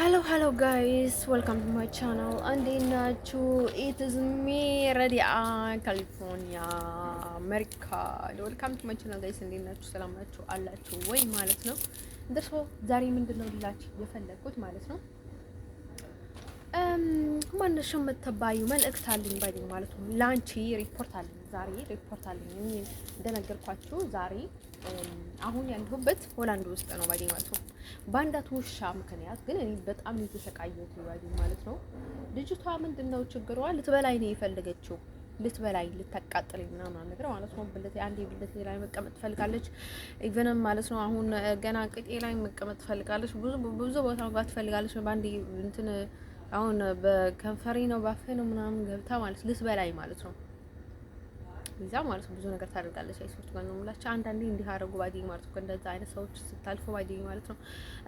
hello guys, welcome to my channel. እንዴት ናችሁ? It is me ረዲአ ካሊፎርኒያ አሜሪካ። welcome to my channel guys። እንዴት ናችሁ? ሰላም ናችሁ አላችሁ ወይ ማለት ነው። እንደርሶ ዛሬ ምንድነው ልላችሁ የፈለኩት ማለት ነው ማንሽ የምትባዩ መልእክት አለኝ ባይ ማለት ነው። ላንቺ ሪፖርት አለኝ ዛሬ ሪፖርት አለኝ እንደነገርኳችሁ ዛሬ አሁን ያለሁበት ሆላንድ ውስጥ ነው ባይ ማለት ነው። ባንዳት ውሻ ምክንያት ግን እኔ በጣም የተሰቃየሁት ባይ ማለት ነው። ልጅቷ ምንድነው ችግሯ? ልትበላይ ነው የፈለገችው ልትበላይ ልታቃጥለኝ ምናምን ነገር ማለት ነው። ብለቴ አንዴ ብለቴ ላይ መቀመጥ ትፈልጋለች ኢቨንም ማለት ነው። አሁን ገና ቅጤ ላይ መቀመጥ ትፈልጋለች። ብዙ ቦታ ጋር ትፈልጋለች። ባንዴ እንትን አሁን በከንፈሪ ነው ባፌ ነው ምናምን ገብታ ማለት ልትበላይ ማለት ነው። እዛ ማለት ነው ብዙ ነገር ታደርጋለች። አይሶች ጋር ነው የምላቸው አንዳንዴ እንዲህ አደረጉ ባዲ ማለት ነው። እንደዛ አይነት ሰዎች ስታልፉ ባዲ ማለት ነው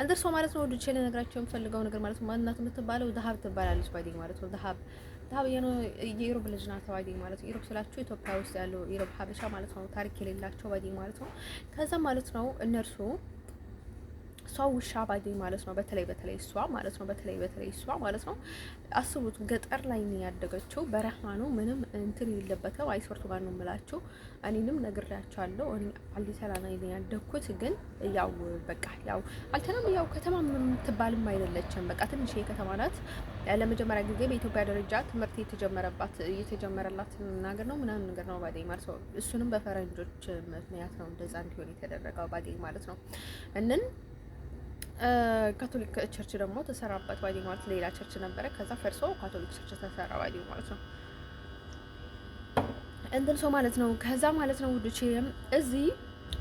እንደርሶ ማለት ነው። ወዲቼ ለነገራቸው የምፈልገው ነገር ማለት ነው ማንናት የምትባለው ዳሃብ ትባላለች ባዲ ማለት ነው። ዳሃብ የኢሮብ ልጅ ናት ባዲ ማለት ነው። ኢሮብ ስላችሁ ኢትዮጵያ ውስጥ ያለው ኢሮብ ሀበሻ ማለት ነው። ታሪክ የሌላቸው ባዲ ማለት ነው። ከዛ ማለት ነው እነርሱ እሷ ውሻ ባዲ ማለት ነው። በተለይ እሷ ማለት ነው። በተለይ እሷ ማለት ነው። አስቡት ገጠር ላይ ነው ያደገችው። በረሃ ነው ምንም እንትን የለበትም። አይሶርቱ ጋር ነው የምላችሁ። እኔንም ነግሬያቸዋለሁ። እኔ አልዲሰላ ላይ ነው ያደግኩት። ግን ያው በቃ ያው አልተናም ያው ከተማ የምትባልም አይደለችም። በቃ ትንሽ የከተማ ናት። ለመጀመሪያ ጊዜ በኢትዮጵያ ደረጃ ትምህርት የተጀመረላት ነገር ነው ምናምን ነገር ነው ባዲ ማለት ነው። እሱንም በፈረንጆች ምክንያት ነው እንደዛ እንዲሆን የተደረገው ባዲ ማለት ነው። እንን ካቶሊክ ቸርች ደግሞ ተሰራበት ባዲ ማለት ሌላ ቸርች ነበረ። ከዛ ፈርሶ ካቶሊክ ቸርች ተሰራ ባዲ ማለት ነው። እንደን ሰው ማለት ነው። ከዛ ማለት ነው ውዶቼ እዚህ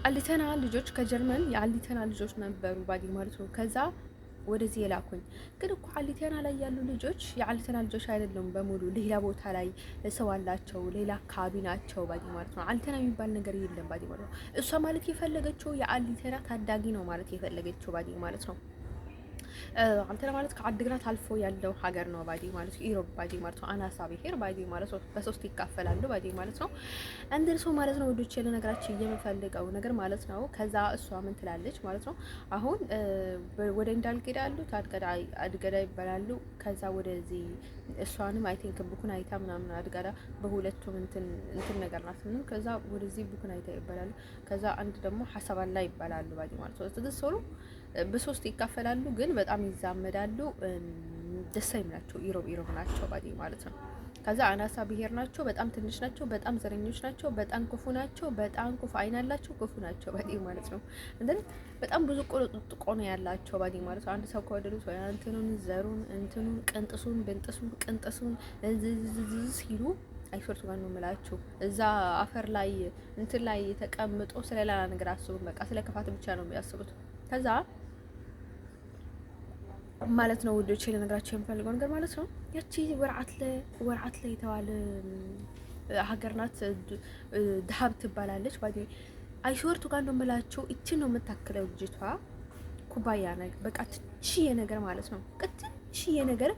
አሊተና ልጆች ከጀርመን የአሊተና ልጆች ነበሩ ባዲ ማለት ነው። ከዛ ወደዚህ የላኩኝ ግን እኮ አሊተና ላይ ያሉ ልጆች የአሊተና ልጆች አይደሉም በሙሉ ሌላ ቦታ ላይ ሰው አላቸው። ሌላ አካባቢ ናቸው ባዲ ማለት ነው። አሊተና የሚባል ነገር የለም ባዲ ማለት ነው። እሷ ማለት የፈለገችው የአሊተና ታዳጊ ነው ማለት የፈለገችው ባዲ ማለት ነው። አንተ ማለት ከአድግራት አልፎ ያለው ሀገር ነው ባዲ ማለት ኢሮብ ባዲ ማለት ነው። አናሳ ብሄር ባዲ ማለት ነው። በሶስት ይካፈላሉ ባዲ ማለት ነው። እንደን ሰው ማለት ነው ወዶች ለነገራችን የምፈልገው ነገር ማለት ነው። ከዛ እሷ ምን ትላለች ማለት ነው። አሁን ወደ እንዳልገዳ ያሉት አድገዳ ይባላሉ። ከዛ ወደዚህ እሷንም አይ ቲንክ ቡኩን አይታ ምናምን አድገዳ በሁለቱም እንትን ነገር ናት። ከዛ ወደዚህ ቡኩን አይታ ይባላሉ። ከዛ አንድ ደግሞ ሐሳባላ ይባላሉ ባዲ ማለት ነው። ስለዚህ በሶስት ይካፈላሉ ግን በጣም ይዛመዳሉ። ደስ አይላቸው ኢሮብ ናቸው ባዲ ማለት ነው። ከዛ አናሳ ብሄር ናቸው። በጣም ትንሽ ናቸው። በጣም ዘረኞች ናቸው። በጣም ክፉ ናቸው። በጣም ክፉ አይን አላቸው። ክፉ ናቸው ባዲ ማለት ነው። እንደን በጣም ብዙ ቆጥቆ ነው ያላቸው ባዲ ማለት ነው። አንድ ሰው ከወደዱት ወይ እንትኑን ዘሩን እንትኑን ቅንጥሱን ሲሉ አይፈርቱ ጋር ነው የምላችሁ። እዛ አፈር ላይ እንትን ላይ ተቀምጦ ስለሌላ ነገር አስቡት። በቃ ስለ ክፋት ብቻ ነው የሚያስቡት። ከዛ ማለት ነው ውዶቼ ለነገራችሁ የምፈልገው ነገር ማለት ነው ያቺ ወርዓት ላይ የተባለ ሀገር ናት። ዳሃብ ትባላለች ባዲ አይሾርቱ ጋር ነው የምላችሁ። እቺ ነው የምታክለው ልጅቷ ኩባያ ነገር በቃ ትንሽዬ ነገር ማለት ነው። ትንሽዬ ነገር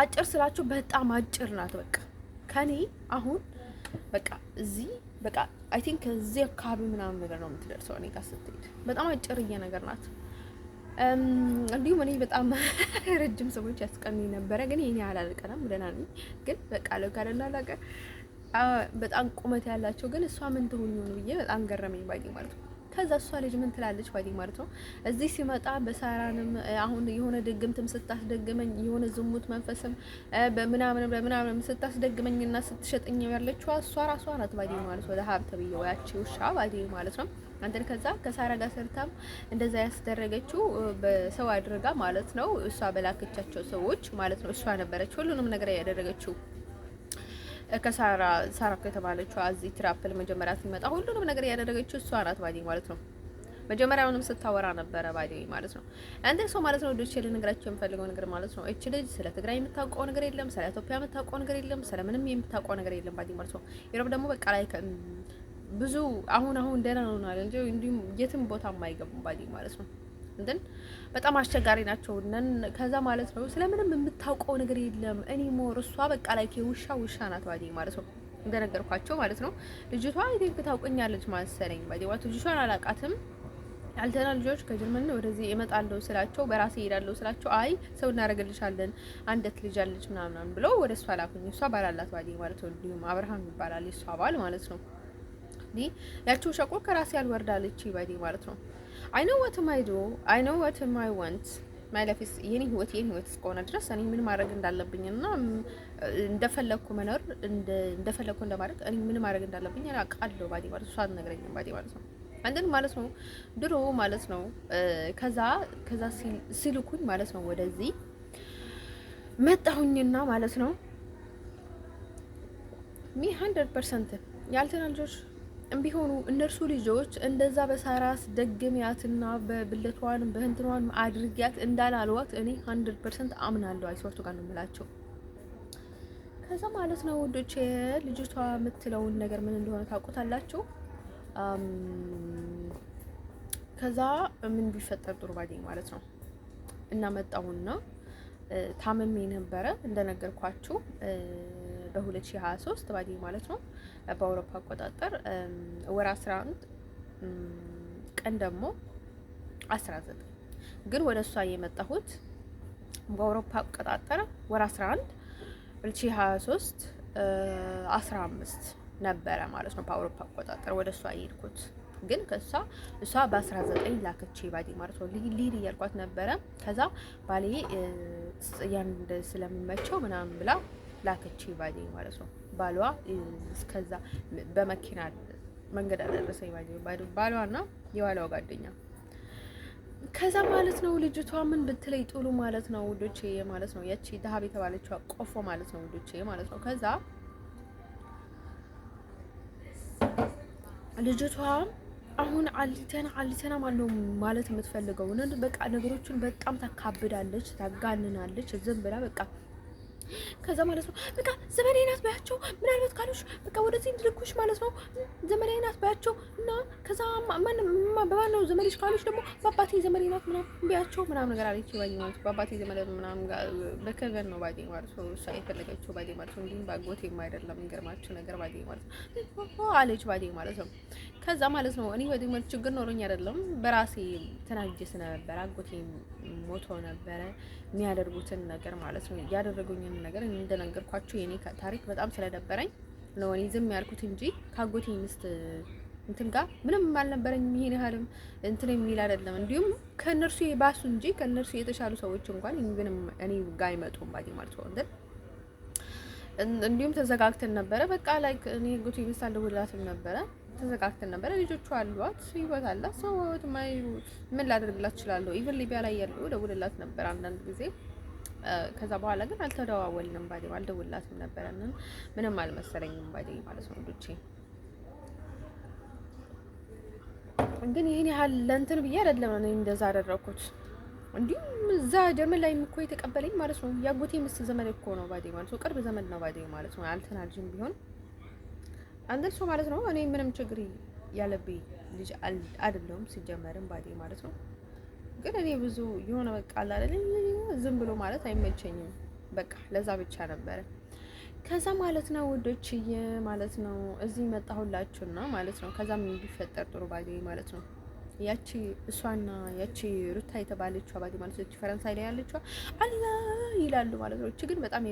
አጭር ስላችሁ በጣም አጭር ናት። በቃ ከኔ አሁን በቃ እዚህ በቃ አይ ቲንክ እዚህ አካባቢ ምናምን ነገር ነው የምትደርሰው እኔ ጋር ስትሄድ በጣም አጭርዬ ነገር ናት። እንዲሁም እኔ በጣም ረጅም ሰዎች ያስቀኑኝ ነበረ። ግን የኔ አላልቀናም ደህና ነኝ። ግን በቃ ለጋለና ላቀ በጣም ቁመት ያላቸው ግን እሷ ምን ትሆን ይሆን ብዬ በጣም ገረመኝ ባዲ ማለት ነው። ከዛ እሷ ልጅ ምን ትላለች ባዲ ማለት ነው። እዚህ ሲመጣ በሳራንም አሁን የሆነ ድግምትም ስታስደግመኝ የሆነ ዝሙት መንፈስም በምናምን ስታስደግመኝና ስትሸጠኝ ያለችው እሷ ራሷ ናት ባዲ ማለት ነው። ለሀብት ብዬው ያቺ ውሻ ባዲ ማለት ነው። አንተን ከዛ ከሳራ ጋር ሰርታም እንደዛ ያስደረገችው በሰው አድርጋ ማለት ነው። እሷ በላከቻቸው ሰዎች ማለት ነው። እሷ ነበረች ሁሉንም ነገር ያደረገችው ከሳራ ከተባለችው እዚህ ትራፕል መጀመሪያ ሲመጣ ሁሉንም ነገር ያደረገችው እሷ ናት ባዲ ማለት ነው። መጀመሪያውንም ስታወራ ነበረ ባዲ ማለት ነው። አንተ ሰው ማለት ነው ወዶች ልነግራችሁ የምፈልገው ነገር ማለት ነው። እቺ ልጅ ስለ ትግራይ የምታውቀው ነገር የለም፣ ስለ ኢትዮጵያ የምታውቀው ነገር የለም፣ ስለ ምንም የምታውቀው ነገር የለም ባዲ ማለት ነው። ኢሮብ ደግሞ በቃ ላይ ብዙ አሁን ደህና ሆናል እንጂ እንዲሁም የትም ቦታ የማይገቡም ባዲ ማለት ነው። እንትን በጣም አስቸጋሪ ናቸው። ከዛ ማለት ነው ስለምንም የምታውቀው ነገር የለም። እኔ ሞር እሷ በቃ ላይ ውሻ ናት ባዲ ማለት ነው። እንደነገርኳቸው ማለት ነው። ልጅቷ አይ ቲንክ ታውቀኛለች መሰለኝ ባዲ ማለት ልጅቷን አላውቃትም። አልተና ልጆች ከጀርመን ወደዚህ እመጣለሁ ስላቸው በራሴ እሄዳለሁ ስላቸው አይ ሰው እናደርግልሻለን አንደት ልጅ አለች ምናምን ብለው ወደ እሷ ላኩኝ። እሷ ባላላት ባዲ ማለት ነው። እንዲሁም አብርሃም ይባላል የእሷ ባል ማለት ነው። ያቺው ሸቆ ከራሴ ያልወርዳለች ባዲ ማለት ነው። አይ ኖ ዋት ማይ ዱ አይ ኖ ዋት ማይ ዋንት ማይ ላይፍ ኢዝ የኔ ህይወት እስከሆነ ድረስ እኔ ምን ማድረግ እንዳለብኝና እንደፈለኩ መኖር እንደፈለኩ እንደማድረግ እኔ ምን ማድረግ እንዳለብኝ አውቃለሁ ባዲ ማለት ነው። እሷ አትነግረኝም ባዲ ማለት ነው። አንደን ማለት ነው ድሮ ማለት ነው። ከዛ ሲልኩኝ ማለት ነው ወደዚህ መጣሁኝና ማለት ነው ሚ 100% ያልተና ልጆች ቢሆኑ እነርሱ ልጆች እንደዛ በሳራስ ደግሚያትና በብልቷን በእንትኗን አድርጊያት እንዳላልዋት እኔ 100% አምናለሁ። አይሶርቱ ጋር ነው የምላቸው። ከዛ ማለት ነው ወንዶች ልጅቷ የምትለውን ነገር ምን እንደሆነ ታውቁታላችሁ። ከዛ ምን ቢፈጠር ጥሩ ባዲኝ ማለት ነው እና መጣሁና ታመሜ ነበረ እንደነገርኳችሁ በ2023 ባዲኝ ማለት ነው በአውሮፓ አቆጣጠር ወር 11 ቀን ደግሞ 19 ግን ወደ እሷ የመጣሁት በአውሮፓ አቆጣጠር ወር 11 2023 15 ነበረ ማለት ነው። በአውሮፓ አቆጣጠር ወደ እሷ የሄድኩት ግን እሷ በ19 ላከች ባዲ ማለት ነው። ሊድ እያልኳት ነበረ። ከዛ ባሌ ያን ስለሚመቸው ምናምን ብላ ላከች ባዲ ማለት ነው። ባሏ እስከዛ በመኪና መንገድ አደረሰኝ ባሏና የባሏ ጓደኛ። ከዛ ማለት ነው ልጅቷ ምን ብትለይ ጥሉ ማለት ነው ውዶቼ ማለት ነው። ያቺ ደሃብ የተባለችው ቆፎ ማለት ነው ውዶቼ ማለት ነው። ከዛ ልጅቷ አሁን አልተና ማለት የምትፈልገው በቃ ነገሮችን በጣም ታካብዳለች፣ ታጋንናለች ዝም ብላ በቃ። ከዛ ማለት ነው በቃ ዘመዴ ናት ባያቸው ምናልባት ካሉሽ በቃ ወደዚህ እንድልኩሽ ማለት ነው ዘመዴ ናት ባያቸው እና ከዛ በማነው ዘመዴሽ ካሉሽ ደግሞ በአባቴ ዘመዴ ናት ምናምን ቢያቸው ምናምን ነገር አለች ባይ ማለት በአባቴ ዘመዴ ምናምን በከቨን ነው ባይ ማለት ነው እሷ የፈለገችው ባይ ማለት ነው። እንዲሁም ባጎቴም አይደለም የሚገርማችሁ ነገር ባይ ማለት ነው አለች ባይ ማለት ነው። ከዛ ማለት ነው እኔ ወዲህ ማለት ችግር ኖሮኝ አይደለም በራሴ ተናጅስ ነበር። አጎቴ ሞቶ ነበረ የሚያደርጉትን ነገር ማለት ነው ያደረጉኝን ነገር እንደነገርኳችሁ የኔ ታሪክ በጣም ስለደበረኝ ነው እኔ ዝም ያልኩት እንጂ ካጎቴ ሚስት እንትን ጋር ምንም አልነበረኝ። ይሄን ያህልም እንትን የሚል አይደለም። እንዲሁም ከነርሱ የባሱ እንጂ ከነርሱ የተሻሉ ሰዎች እንኳን ምንም እኔ ጋር አይመጡም ባዲ ማለት ነው። እንዲሁም ተዘጋግተን ነበረ በቃ ላይክ እኔ አጎቴ ሚስት አልደውላትም ነበረ ተዘጋግተን ነበረ። ልጆቹ አሏት ህይወት አላት። ሰው ምን ላደርግላት እችላለሁ? ኢቭን ሊቢያ ላይ ያለው ደውልላት ነበር አንዳንድ ጊዜ። ከዛ በኋላ ግን አልተደዋወልንም ባዲ አልደውልላትም ነበረ። ምንም አልመሰለኝም ባዲ ማለት ነው ልጆቼ። ግን ይሄን ያህል ለእንትን ብዬ አይደለም እኔ እንደዛ አደረኩት። እንዲሁም እዛ ጀርመን ላይ እኮ የተቀበለኝ ማለት ነው ያጎቴ ሚስት ዘመድ እኮ ነው ባዲ ማለት ነው። ቅርብ ዘመድ ነው ባዲ ማለት ነው። አልተናልጅም ቢሆን አንደል ሰው ማለት ነው። እኔ ምንም ችግር ያለብኝ ልጅ አይደለሁም ሲጀመርም ባዲ ማለት ነው። ግን እኔ ብዙ የሆነ በቃ አይደለም ዝም ብሎ ማለት አይመቸኝም። በቃ ለዛ ብቻ ነበረ። ከዛ ማለት ነው ውዶችዬ ማለት ነው እዚህ መጣሁላችሁና ማለት ነው። ከዛ ምን ቢፈጠር ጥሩ ባዲ ማለት ነው ያቺ እሷና ያቺ ሩታ የተባለችው ባዲ ማለት ነው ፈረንሳይ ላይ ያለችው አላ ይላሉ ማለት ነው። እቺ ግን በጣም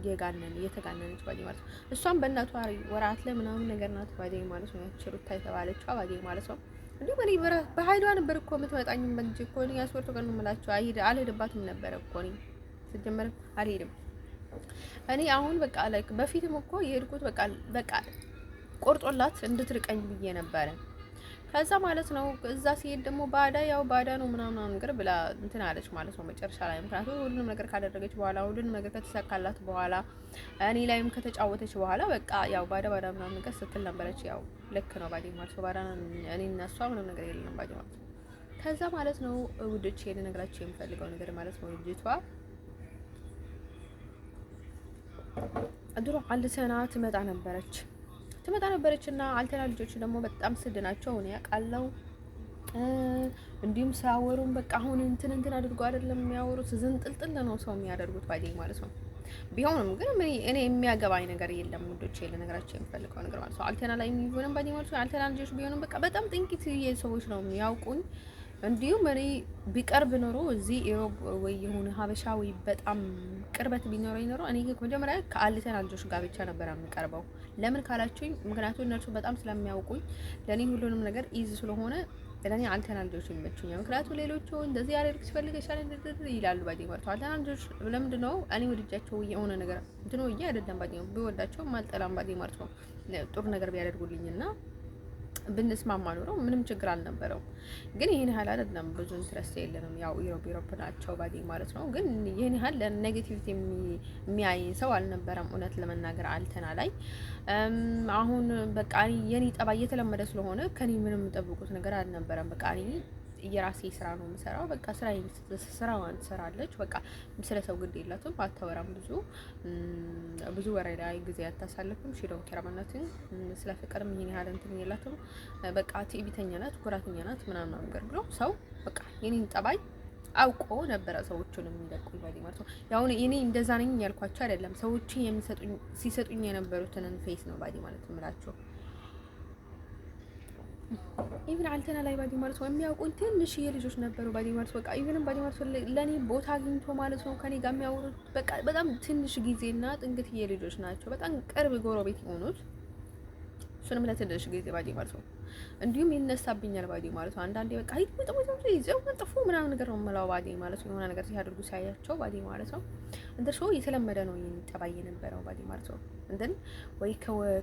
የተጋነነች ባዲ ማለት ነው። እሷም በእናቷ ወራት ላይ ምናምን ነገር ናት ባዲ ማለት ነው። ያቺ ሩታ የተባለችው ባዲ ማለት ነው። እንዴ በኔ በኃይሏ ነበር እኮ የምትመጣኝም እንጂ እኮ እኔ ያስወርቱ ቀን ነው የምላችሁ። አልሄድባትም ነበር እኮ እኔ ሲጀመር አልሄድም። እኔ አሁን በቃ ላይክ በፊትም እኮ የሄድኩት በቃ ቆርጦላት እንድትርቀኝ ብዬ ነበረ። ከዛ ማለት ነው እዛ ሲሄድ ደግሞ ባዳ ነው ምናምን ነገር ብላ እንትን አለች ማለት ነው መጨረሻ ላይ። ምክንያቱም ሁሉንም ነገር ካደረገች በኋላ ሁሉንም ነገር ከተሳካላት በኋላ እኔ ላይም ከተጫወተች በኋላ በቃ ያው ባዳ ምናምን ነገር ስትል ነበረች። ያው ልክ ነው ባዲ ማለት ነው። ባዳ እኔ እና እሷ ምንም ነገር የለም ባዲ ማለት ነው። ከዛ ማለት ነው ውዶቼ ልነግራችሁ የምፈልገው ነገር ማለት ነው ልጅቷ ድሮ አልሰና ትመጣ ነበረች እና አልተና ልጆች ደግሞ በጣም ስድ ናቸው ነው ያውቃለው። እንዲሁም ሳወሩም በቃ አሁን እንትን አድርጎ አይደለም የሚያወሩት ዝንጥልጥል ነው ሰው የሚያደርጉት ባዲ ማለት ነው። ቢሆንም ግን እኔ የሚያገባኝ ነገር የለም ውዶቼ ልነግራችሁ የምፈልገው ነገር ማለት ነው። አልተና ላይ የሚሆንም ባዲ ማለት ነው። አልተና ልጆች ቢሆንም በቃ በጣም ጥንቂት ሰዎች ነው የሚያውቁኝ። እንዲሁም እኔ ቢቀርብ ኖሮ እዚህ ኢሮብ ወይ የሆነ ሀበሻ ወይ በጣም ቅርበት ቢኖረኝ ኖሮ እኔ መጀመሪያ ከአልተና ልጆች ጋር ብቻ ነበር የምቀርበው። ለምን ካላችሁኝ፣ ምክንያቱም እነርሱ በጣም ስለሚያውቁኝ ለእኔ ሁሉንም ነገር ኢዝ ስለሆነ ለእኔ አልተና ልጆች ይመቹኛል። ምክንያቱም ሌሎቹ እንደዚህ ያደርግ ሲፈልግ ይሻል ይላሉ። ባዲ ማለት አልተና ልጆች ለምንድን ነው እኔ ወድጃቸው የሆነ ነገር እንትን ወይ አይደለም ባዲ ቢወዳቸው ማልጠላም ባዲ ማለት ነው ጥሩ ነገር ቢያደርጉልኝና ብንስማማ ኖሮ ምንም ችግር አልነበረው። ግን ይሄን ያህል አይደለም፣ ብዙ ኢንትረስት የለንም። ያው ዩሮፕ ናቸው ባዲ ማለት ነው። ግን ይሄን ያህል ኔጌቲቪቲ የሚያይ ሰው አልነበረም እውነት ለመናገር አልተና ላይ። አሁን በቃ የኔ ጠባይ እየተለመደ ስለሆነ ከኔ ምንም የምጠብቁት ነገር አልነበረም። በቃ እኔ የራሴ ስራ ነው የምሰራው። በቃ ስራዋን ትሰራለች። በቃ ስለ ሰው ግድ የላትም፣ አታወራም። ብዙ ወሬ ላይ ጊዜ አታሳልፍም። ሺዶን ከረማናትን ስለ ፍቅርም ይሄን ያህል እንትን የላትም። በቃ ትዕቢተኛ ናት፣ ኩራተኛ ናት ምናምን ነገር ብሎ ሰው በቃ የኔን ጠባይ አውቆ ነበረ ሰዎቹን የሚለቁኝ ባዲ ማለት ነው። ያው እኔ እንደዛ ነኝ ያልኳቸው አይደለም፣ ሰዎች ሲሰጡኝ የነበሩትን ፌስ ነው ባዲ ማለት የምላቸው። ኢቭን አልተና ላይ ባዲ ማለት ነው የሚያውቁኝ ትንሽዬ ልጆች ነበሩ ባዲ ማለት በቃ ኢቭንም ባዲ ማለት ለኔ ቦታ አግኝቶ ማለት ነው ከኔ ጋር የሚያወሩት በቃ በጣም ትንሽ ጊዜና ጥንቅትዬ ልጆች ናቸው፣ በጣም ቅርብ ጎረቤት የሆኑት እሱንም ለትንሽ ጊዜ ባዲ ማለት ነው። እንዲሁም ይነሳብኛል ባዲ ማለት ነው አንዳንዴ በቃ ይዘው ጥፉ ምናምን ነገር ነው የምላው ባዲ ማለት ነው። የሆነ ነገር ሲያደርጉ ሳያቸው ባዲ ማለት ነው እንደ ሾው የተለመደ ነው የሚጠባይ የነበረው ባዲ ማለት ነው። እንትን ወይ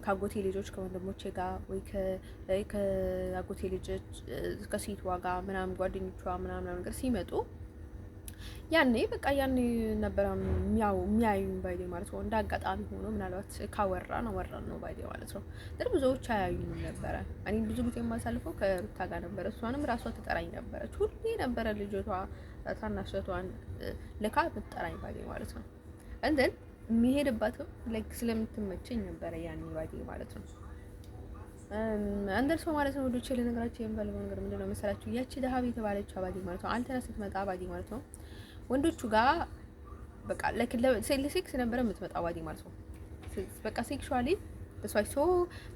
ከአጎቴ ልጆች ከወንድሞቼ ጋር ወይ ከአጎቴ ልጆች ከሴቷ ጋር ምናምን ጓደኞቿ ምናምን ነገር ሲመጡ ያኔ በቃ ያኔ ነበር የሚያዩኝ ባይዴ ማለት ነው። እንደ አጋጣሚ ሆኖ ምናልባት ካወራን ነው ባይዴ ማለት ነው። ግን ብዙዎች አያዩኝም ነበረ። እኔ ብዙ ጊዜ የማሳልፈው ከሩታ ጋር ነበረ። እሷንም ራሷ ትጠራኝ ነበረች። ሁሌ ነበረ ልጆቷ ታናሽቷን ልካ ትጠራኝ ባይዴ ማለት ነው። እንትን የሚሄድባትም ላይክ ስለምትመቸኝ ነበረ ያኔ ባይዴ ማለት ነው። አንደርሶ ማለት ነው ወዶቼ ለነገራችሁ የምፈልገው ነገር ምንድነው መሰላችሁ? ያቺ ደሃብ የተባለችው ባዲ ማለት ነው አልተና ስትመጣ ባዲ ማለት ነው ወንዶቹ ጋር በቃ ለሴክስ ነበር የምትመጣው ባዲ ማለት ነው። በቃ ሴክሹዋሊ በሷይሶ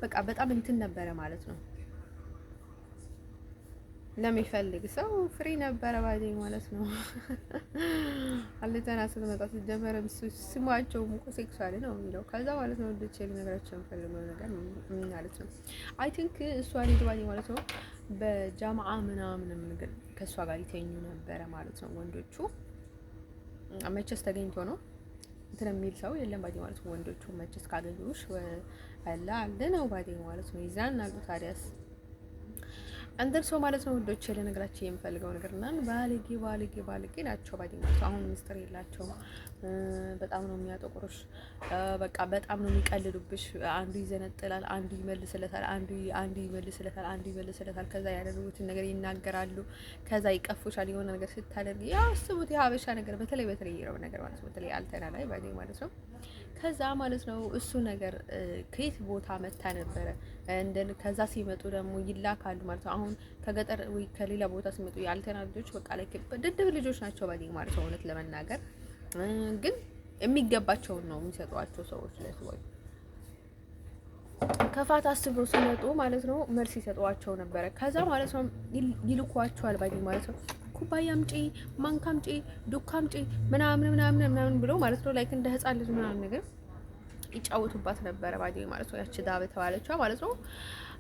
በቃ በጣም እንትን ነበረ ማለት ነው። ለሚፈልግ ሰው ፍሪ ነበረ ባዲ ማለት ነው። አልተና ስትመጣ ሲጀመር ስሟቸው ሙቆ ሴክሹዋሊ ነው የሚለው። ከዛ ማለት ነው ወንዶቼ ለነገራችሁ የምፈልገው ነገር ማለት ነው አይ ቲንክ እሷ ልጅ ባዲ ማለት ነው በጃማዓ ምናምን ነገር ከእሷ ጋር ይተኙ ነበረ ማለት ነው ወንዶቹ። መቼስ ተገኝቶ ነው እንትን የሚል ሰው የለም ባዲ ማለት ነው። ወንዶቹ መቼስ ካገኙሽ አለ ነው ባዲ ማለት ነው። ይዛን አሉ ታዲያስ አንደር ሰው ማለት ነው ወንዶች ለነገራችሁ የምፈልገው ነገር እና ባለጌ ናቸው ባዲ ማለት ነው። አሁን ምስጢር የላቸውም። በጣም ነው የሚያጠቁሩሽ። በቃ በጣም ነው የሚቀልዱብሽ። አንዱ ይዘነጥላል፣ አንዱ ይመልስለታል፣ አንዱ ይመልስለታል። ከዛ ያደረጉትን ነገር ይናገራሉ። ከዛ ይቀፉሻል የሆነ ነገር ስታደርጊ። ያው አስቡት የሀበሻ ነገር በተለይ ይረው ነገር ማለት ነው። በተለይ አልተና ላይ ባዲ ማለት ነው። ከዛ ማለት ነው እሱ ነገር ከየት ቦታ መታ ነበረ ከዛ ሲመጡ ደግሞ ይላካሉ ማለት ነው። አሁን ከገጠር ወይ ከሌላ ቦታ ሲመጡ የአልተና ልጆች በቃ ላይ ድድብ ልጆች ናቸው ባዲ ማለት ነው። እውነት ለመናገር ግን የሚገባቸውን ነው የሚሰጧቸው ሰዎች ለሰዎች ከፋት አስበው ሲመጡ ማለት ነው መልስ ይሰጧቸው ነበረ። ከዛ ማለት ነው ይልኳቸዋል ባዲ ማለት ነው። ኩባያ አምጪ፣ ማንካ አምጪ፣ ዱካ አምጪ ምናምን ብሎ ማለት ነው ላይክ እንደ ህፃን ልጅ ምናምን ነገር ይጫወቱባት ነበረ ባዲ ማለት ነው። ያቺ ዳብ ተባለችው ማለት ነው።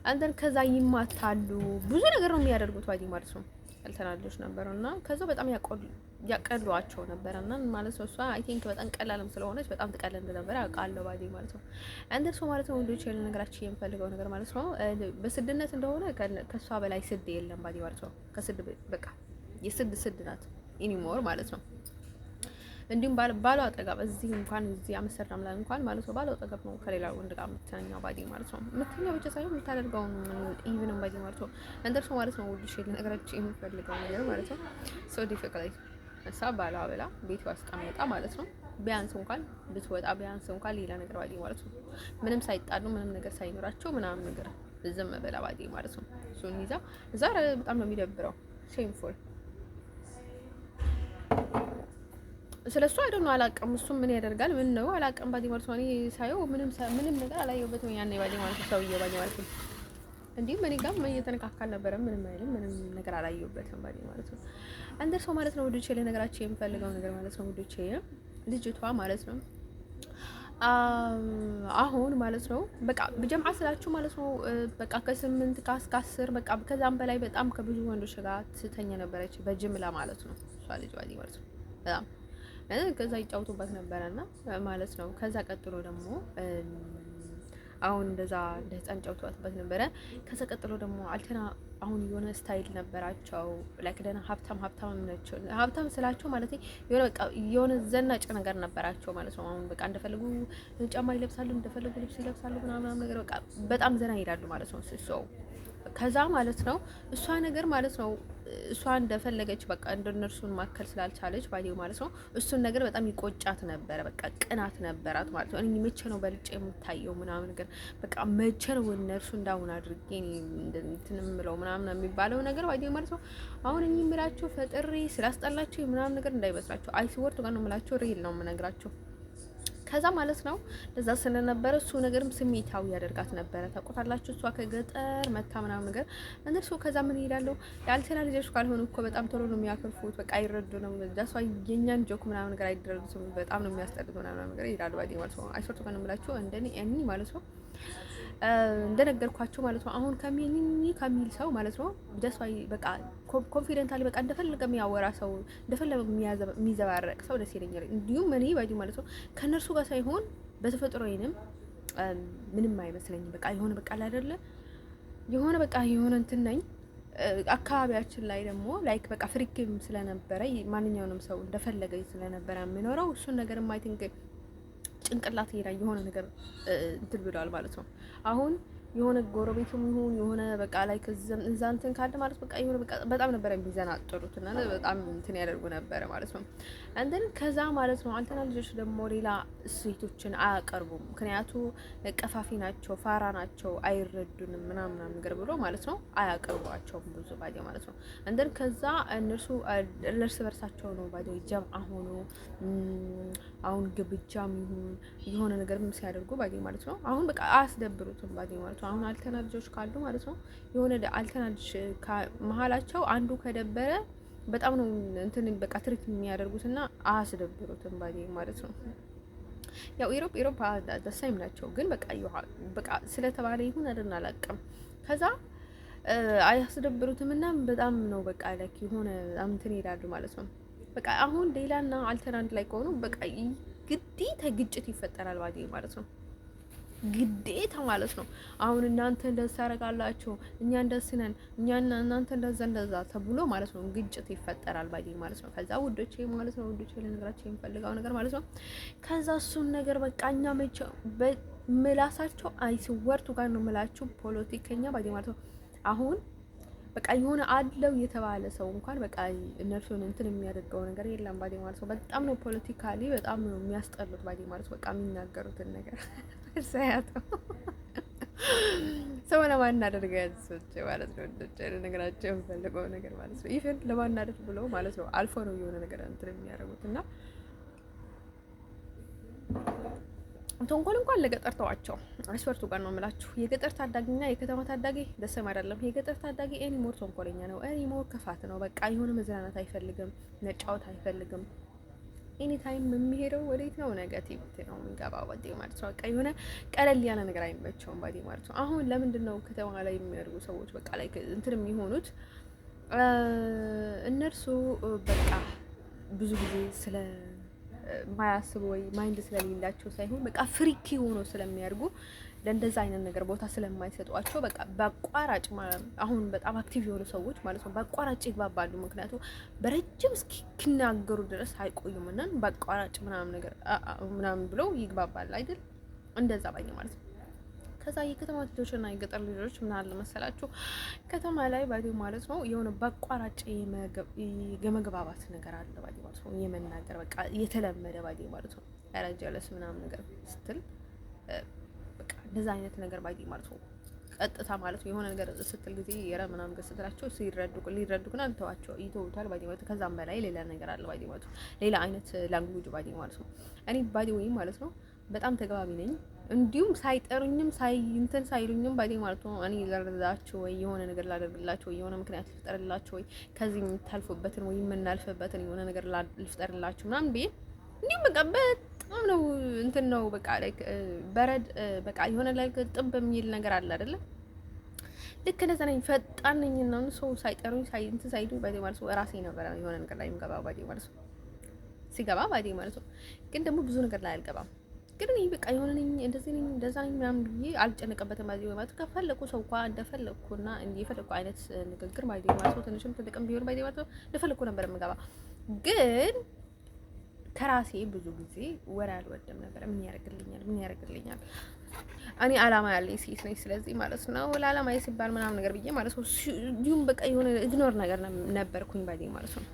አንተን ከዛ ይማታሉ፣ ብዙ ነገር ነው የሚያደርጉት ባዲ ማለት ነው። ያልተናደዱሽ ነበርና ከዛ በጣም ያቀሏቸው ነበርና ማለት ነው። እሷ አይ ቲንክ በጣም ቀላልም ስለሆነች በጣም ትቀል እንደነበረ አውቃለሁ ባዲ ማለት ነው። አንደር ሰው ማለት ነው ወንዶች ያለ ነገራችን የምፈልገው ነገር ማለት ነው በስድነት እንደሆነ ከሷ በላይ ስድ የለም ባዲ ማለት ነው። ከስድ በቃ የስድ ናት ኢኒሞር ማለት ነው። እንዲሁም ባሏ አጠገብ እዚህ አመሰራም ላይ እንኳን ማለት ነው ባሏ አጠገብ ነው ከሌላ ወንድ ጋር የምትተኛው ባዲ ማለት ነው። የምትተኛው ብቻ ሳይሆን የምታደርገው ኢቭንም ባዲ ማለት ነው። እንደርሱ ማለት ነው ወልሽ ነገራችን የምፈልገው ነገር ማለት ነው ሶ ዲፊካልት እሷ ባሏ ብላ ቤት አስቀምጣ ማለት ነው ቢያንስ እንኳን ብትወጣ ቢያንስ እንኳን ሌላ ነገር ባዲ ማለት ነው ምንም ሳይጣሉ ምንም ነገር ሳይኖራቸው ምናምን ነገር ዝም ብላ ባዲ ማለት ነው እሱን ይዛ እዛ በጣም ነው የሚደብረው። ሼምፉል ስለሱ አይደል ነው አላውቅም። እሱ ምን ያደርጋል ምን ነው አላውቅም። ባዲ ማለት ነው እኔ ሳየው ምንም ነገር አላየሁበትም። ያኔ ባዲ ማለት ነው ሰውዬው ባዲ ማለት ነው እንዲሁም እኔ ጋር እየተነካካል ነበረ። ምንም አይልም፣ ምንም ነገር አላየሁበትም ባዲ ማለት ነው። አንደር ሰው ማለት ነው ውዶቼ፣ ለነገራቸው የምፈልገው ነገር ማለት ነው ውዶቼ፣ ልጅቷ ማለት ነው አሁን ማለት ነው በቃ በጀምዓ ስላችሁ ማለት ነው በቃ ከ8 ከ10 በቃ ከዛም በላይ በጣም ከብዙ ወንዶች ጋር ትተኛ ነበረች በጅምላ ማለት ነው። እሷ ልጅ ባዲ ማለት ነው በጣም ከዛ ይጫውቱበት ነበረና ማለት ነው። ከዛ ቀጥሎ ደግሞ አሁን እንደዛ እንደ ህፃን ጫውቷትበት ነበረ። ከዛ ቀጥሎ ደግሞ አልተና አሁን የሆነ ስታይል ነበራቸው ላይክ ደና ሀብታም ናቸው። ሀብታም ስላቸው ማለት የሆነ በቃ የሆነ ዘናጭ ነገር ነበራቸው ማለት ነው። አሁን በቃ እንደፈለጉ ጫማ ይለብሳሉ፣ እንደፈለጉ ልብስ ይለብሳሉ ምናምን ነገር በቃ በጣም ዘና ይላሉ ማለት ነው። ሰው ከዛ ማለት ነው እሷ ነገር ማለት ነው እሷ እንደፈለገች በቃ እንደነርሱን ማከል ስላልቻለች ባዲው ማለት ነው እሱን ነገር በጣም ይቆጫት ነበረ። በቃ ቅናት ነበራት ማለት ነው። እኔ መቼ ነው በልጬ የምታየው ምናምን ነገር በቃ መቼ ነው እነርሱ እንዳሁን አድርጌ እንትን የምለው ምናምን የሚባለው ነገር ባዲው ማለት ነው። አሁን እኔ የምላቸው ፈጥሬ ስላስጠላቸው ምናምን ነገር እንዳይመስላቸው አይስወርቱ ጋር ነው የምላቸው፣ ሪል ነው የምነግራቸው። ከዛ ማለት ነው ለዛ ስለነበረ እሱ ነገርም ስሜታዊ ያደርጋት ነበረ። ታውቁታላችሁ፣ እሷ ከገጠር መታ ምናምን ነገር እነሱ ከዛ ምን ይላሉ ያልተላ ልጆች ካልሆኑ እኮ በጣም ቶሎ ነው የሚያከርፉት፣ በቃ አይረዱ ነው ዳሷ የኛን ጆክ ምናምን ነገር አይደረጉትም፣ በጣም ነው የሚያስጠሉት ምናምን ነገር ይላሉ ባዲ ማለት ነው። አይሶርቱ ከነ ምላችሁ እንደኔ እኔ ማለት ነው እንደነገርኳቸው ማለት ነው። አሁን ከሚል ሰው ማለት ነው ደስዋይ በቃ ኮንፊደንታሊ በቃ እንደፈለገ የሚያወራ ሰው እንደፈለገ የሚዘባረቅ ሰው ደስ ይለኛል። እንዲሁም እኔ ባዲ ማለት ነው ከነርሱ ጋር ሳይሆን በተፈጥሮ ወይንም ምንም አይመስለኝም። በቃ የሆነ በቃ አይደለ የሆነ በቃ የሆነ እንትን ነኝ። አካባቢያችን ላይ ደግሞ ላይክ በቃ ፍሪክም ስለነበረ ማንኛውንም ሰው እንደፈለገ ስለነበረ የሚኖረው እሱን ነገር ማይ ቲንክ ጭንቅላት ይራ የሆነ ነገር እንትን ብሏል ማለት ነው። አሁን የሆነ ጎረቤቱም ይሁን የሆነ በቃ ላይ ከዛ እንትን ካለ ማለት በቃ የሆነ በቃ በጣም ነበር የሚዘናጥሩት እና በጣም እንትን ያደርጉ ነበር ማለት ነው። እንደን ከዛ ማለት ነው አንተና ልጆች ደግሞ ሌላ ሴቶችን አያቀርቡም። ምክንያቱ ቀፋፊ ናቸው፣ ፋራ ናቸው፣ አይረዱንም ምናምን ነገር ብሎ ማለት ነው አያቀርቧቸውም ብዙ ባዲ ማለት ነው። እንደን ከዛ እነሱ እርስ በርሳቸው ነው ባዲ ጀምዓ ሆኖ አሁን ግብጃም ይሁን የሆነ ነገርም ሲያደርጉ ባዲ ማለት ነው አሁን በቃ አያስደብሩትም ባዲ ማለት ነው። አሁን አልተና ልጆች ካሉ ማለት ነው የሆነ አልተና ልጅ መሀላቸው አንዱ ከደበረ በጣም ነው እንትን በቃ ትሪት የሚያደርጉትና አያስደብሩትም ባዲ ማለት ነው። ያው ኢሮፕ ደሳይም ናቸው ግን በቃ ስለተባለ ይሁን አይደል አላውቅም። ከዛ አያስደብሩትም እና በጣም ነው በቃ ላይክ የሆነ በጣም እንትን ይላሉ ማለት ነው። በቃ አሁን ሌላና አልተና አንድ ላይ ከሆኑ በቃ ግዴታ ግጭት ይፈጠራል ባዲ ማለት ነው። ግዴታ ማለት ነው። አሁን እናንተ እንደዛ ታረጋላችሁ፣ እኛ እንደስነን፣ እኛና እናንተ እንደዛ ተብሎ ማለት ነው ግጭት ይፈጠራል ባዲ ማለት ነው። ከዛ ውዶቼ ማለት ነው ውዶቼ ለነገራችሁ የምፈልገው ነገር ማለት ነው ከዛ እሱን ነገር በቃ እኛ መቼ በምላሳቸው አይስወርቱ ጋር ነው የምላችሁ ፖለቲከኛ ባዲ ማለት ነው። አሁን በቃ የሆነ አለው የተባለ ሰው እንኳን በቃ እነርሱን እንትን የሚያደርገው ነገር የለም ባዲ ማለት ነው። በጣም ነው ፖለቲካሊ በጣም ነው የሚያስጠሉት ባዲ ማለት ነው። በቃ የሚናገሩትን ነገር ሳያተው ሰው ለማናደድ ያዝሶች ማለት ነው። እንደዚህ ነገራቸው የምፈልገው ነገር ማለት ነው ኢቭን ለማናደድ ብለው ማለት ነው አልፎ ነው የሆነ ነገር እንትን የሚያደርጉት እና ተንኮል እንኳን ለገጠር ተዋቸው። አስወርቱ ጋር ነው የምላችሁ። የገጠር ታዳጊና የከተማ ታዳጊ ደስም አይደለም። የገጠር ታዳጊ ኤኒሞር ተንኮለኛ ነው፣ ኤኒሞር ክፋት ነው። በቃ የሆነ መዝናናት አይፈልግም፣ መጫወት አይፈልግም። ኤኒ ታይም የሚሄደው ወዴት ነው? ኔጋቲቪቲ ነው የሚገባው ባዲ ማለት ነው። በቃ የሆነ ቀለል ያለ ነገር አይመቸውም ባዲ ማለት ነው። አሁን ለምንድን ነው ከተማ ላይ የሚያደርጉ ሰዎች በቃ ላይ እንትን የሚሆኑት እነርሱ በቃ ብዙ ጊዜ ስለ ማያስቡ ወይ ማይንድ ስለሌላቸው ሳይሆን በቃ ፍሪኪ ሆኖ ስለሚያርጉ ለእንደዛ አይነት ነገር ቦታ ስለማይሰጧቸው በቃ በአቋራጭ አሁን በጣም አክቲቭ የሆኑ ሰዎች ማለት ነው በአቋራጭ ይግባባሉ። ምክንያቱም በረጅም እስኪናገሩ ድረስ አይቆዩም እና በአቋራጭ ምናምን ነገር ምናምን ብለው ይግባባል አይደል? እንደዛ ባይ ማለት ነው። ከዛ የከተማ ልጆችና የገጠር ልጆች ምን አለ መሰላችሁ ከተማ ላይ ባዲ ማለት ነው የሆነ በአቋራጭ የመግባባት ነገር አለ ባዲ ማለት ነው። የመናገር በቃ የተለመደ ባዲ ማለት ነው። ያረጀለስ ምናምን ነገር ስትል በቃ እንደዛ አይነት ነገር ባዲ ማለት ነው። ቀጥታ ማለት ነው የሆነ ነገር ስትል ጊዜ የረ ምናምን ነገር ስትላቸው ሊረዱና አንተዋቸው ይተውታል ባዲ ማለት ከዛም በላይ ሌላ ነገር አለ ባዲ ማለት ነው። ሌላ አይነት ላንጉዌጅ ባዲ ማለት ነው። እኔ ባዲ ወይ ማለት ነው በጣም ተግባቢ ነኝ። እንዲሁም ሳይጠሩኝም እንትን ሳይሉኝም ባዴ ማለት ነው እኔ ልረዳቸው ወይ የሆነ ነገር ላደርግላቸው ወይ የሆነ ምክንያት ልፍጠርላቸው ወይ ከዚህ የምታልፉበትን ወይ የምናልፍበትን የሆነ ነገር ልፍጠርላቸው ምናምን ብዬ እንዲሁም በቃ በጣም ነው እንትን ነው በቃ ላይክ በረድ በቃ የሆነ ላይክ ጥብ የሚል ነገር አለ አይደለ? ልክ እንደዛ ነኝ። ፈጣን ነኝ እና ሰው ሳይጠሩኝ እንትን ሳይሉኝ ባዴ ማለት ነው ራሴ ነበር የሆነ ነገር ላይ የምገባው ባዴ ማለት ነው ሲገባ ባዴ ማለት ነው። ግን ደግሞ ብዙ ነገር ላይ አልገባም። ግን እኔ በቃ የሆነ ነኝ እንደዚህ ነኝ እንደዛ ነኝ ምናምን ብዬ አልጨነቀበትም። ባዴ ማለት ከፈለኩ ሰው እንኳን እንደፈለኩና የፈለኩ አይነት ንግግር ባዴ ማለት ነው ትንሽም ትልቅም ቢሆን ባዴ ማለት ነው እንደፈለኩ ነበር የምገባ ግን ከራሴ ብዙ ጊዜ ወሬ አልወድም ነበር። ምን ያደርግልኛል እኔ አላማ ያለኝ ሴት ነኝ። ስለዚህ ማለት ነው ለአላማዬ ሲባል ምናምን ነገር ብዬ ማለት ነው እንዲሁም በቃ የሆነ ኢግኖር ነገር ነበርኩኝ ባዴ ማለት ነው።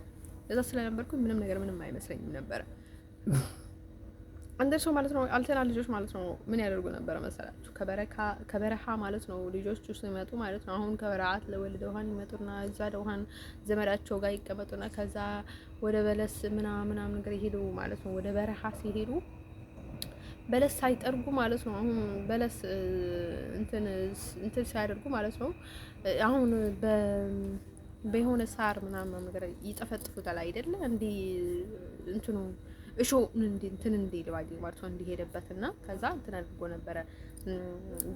እዛ ስለነበርኩኝ ምንም ነገር ምንም አይመስለኝም ነበረ። አንደር ሰው ማለት ነው አልተና ልጆች ማለት ነው ምን ያደርጉ ነበረ መሰላችሁ? ከበረሃ ማለት ነው ልጆቹ ሲመጡ ማለት ነው አሁን ከበረሃት ለወልደ ውሃን ይመጡና እዛ ደውሃን ዘመዳቸው ጋር ይቀመጡና ከዛ ወደ በለስ ምናምን ነገር ይሄዱ ማለት ነው። ወደ በረሃ ሲሄዱ በለስ ሳይጠርጉ ማለት ነው አሁን በለስ እንትን ሲያደርጉ ማለት ነው አሁን በሆነ ሳር ምናምን ነገር ይጠፈጥፉታል አይደለ? እንዲ እንትኑ እሾ እንትን እንዲል ባዲ ማለት ነው እንዲሄድበትና ከዛ እንትን አድርጎ ነበረ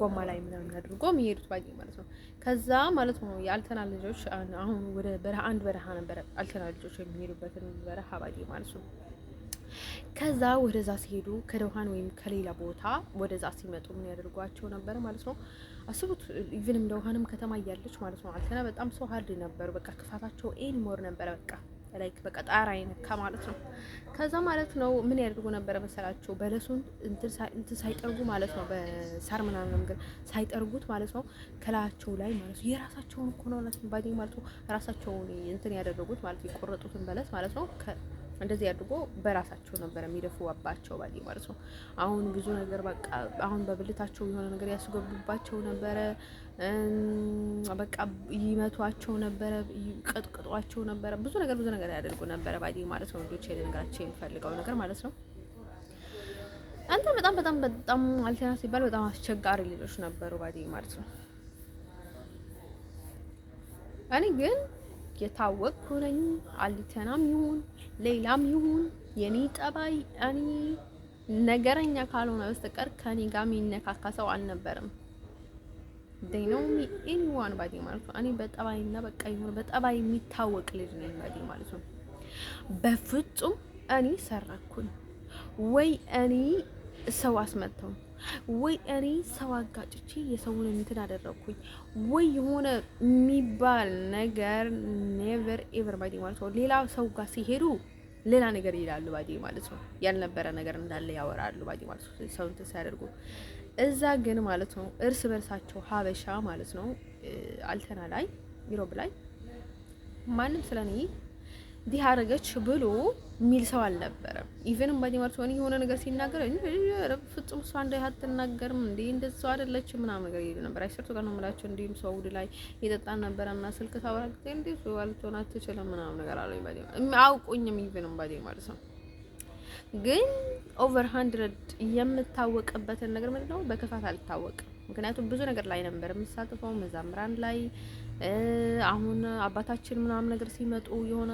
ጎማ ላይ ምናምን አድርጎ የሚሄዱት ባዲ ማለት ነው። ከዛ ማለት ነው የአልተና ልጆች አሁን ወደ በረሃ አንድ በረሃ ነበረ አልተና ልጆች የሚሄዱበትን በረሃ ባዲ ማለት ነው። ከዛ ወደዛ ሲሄዱ ከደውሃን ወይም ከሌላ ቦታ ወደዛ ሲመጡ ምን ያደርጓቸው ነበር ማለት ነው። አስቡት ኢቭንም ደውሃንም ከተማ እያለች ማለት ነው አልተና በጣም ሰው ሀርድ ነበሩ። በቃ ክፋታቸው ኤን ሞር ነበረ በቃ ላይክ በቃ ጣራ አይነካ ማለት ነው። ከዛ ማለት ነው ምን ያደርጉ ነበረ መሰላቸው በለሱን እንትን ሳይጠርጉ ማለት ነው በሳር ምናምን ነገር ሳይጠርጉት ማለት ነው ከላያቸው ላይ ማለት ነው የራሳቸውን እኮ ነው ማለት ነው ራሳቸውን እንትን ያደረጉት ማለት የቆረጡትን በለስ ማለት ነው እንደዚህ አድርጎ በራሳቸው ነበር የሚደፉባቸው ባዲ ማለት ነው። አሁን ብዙ ነገር በቃ አሁን በብልታቸው የሆነ ነገር ያስገቡባቸው ነበረ። በቃ ይመቷቸው ነበረ፣ ይቀጥቅጧቸው ነበረ፣ ብዙ ነገር ያደርጉ ነበረ ባዲ ማለት ነው። ልጆች የነገራቸው የሚፈልገው ነገር ማለት ነው። አንተ በጣም አልተና ሲባል በጣም አስቸጋሪ ልጆች ነበሩ ባዲ ማለት ነው። እኔ ግን የታወቅኩ ነኝ። አልተናም ይሁን ሌላም ይሁን የኔ ጠባይ እኔ ነገረኛ ካልሆነ በስተቀር ከኔ ጋር የሚነካካ ሰው አልነበረም። ዴኖሚ ኤኒዋን ባዲ ማለት ነው። እኔ በጠባይና በቃ ይሁን በጠባይ የሚታወቅ ልጅ ነኝ ባዲ ማለት ነው። በፍጹም እኔ ሰራኩኝ ወይ እኔ ሰው አስመተው ወይ እኔ ሰው አጋጭቼ የሰውን እንትን አደረኩኝ ወይ የሆነ የሚባል ነገር ኔቨር ኤቨር ባዲ ማለት ነው። ሌላ ሰው ጋር ሲሄዱ ሌላ ነገር ይላሉ ባዲ ማለት ነው። ያልነበረ ነገር እንዳለ ያወራሉ ባዲ ማለት ነው ሰው እንትን ሲያደርጉ። እዛ ግን ማለት ነው እርስ በርሳቸው ሀበሻ ማለት ነው አልተና ላይ ዩሮብ ላይ ማንም ስለኔ እንዲህ አደረገች ብሎ ሚል ሰው አልነበረም። ኢቨንም ባዲ ማለት ነው የሆነ ነገር ሲናገር ፍጹም እሷ እንደ አትናገርም እንዴ እንደዛ አይደለች ምናምን ነገር ይሉ ነበር። አይሰርቱ ጋር ነው የምላቸው። እንዲሁም ሰው ውድ ላይ የጠጣን ነበርና ስልክ ታወራግተ እንዴ ሰው አልቶና አትችልም ምናምን ነገር አለኝ ባዲ አውቁኝም ኢቨንም ባዲ ማለት ነው። ግን ኦቨር 100 የምታወቅበትን ነገር ምንድን ነው በክፋት አልታወቅም። ምክንያቱም ብዙ ነገር ላይ ነበር የምሳተፈው መዛምራን ላይ አሁን አባታችን ምናምን ነገር ሲመጡ የሆነ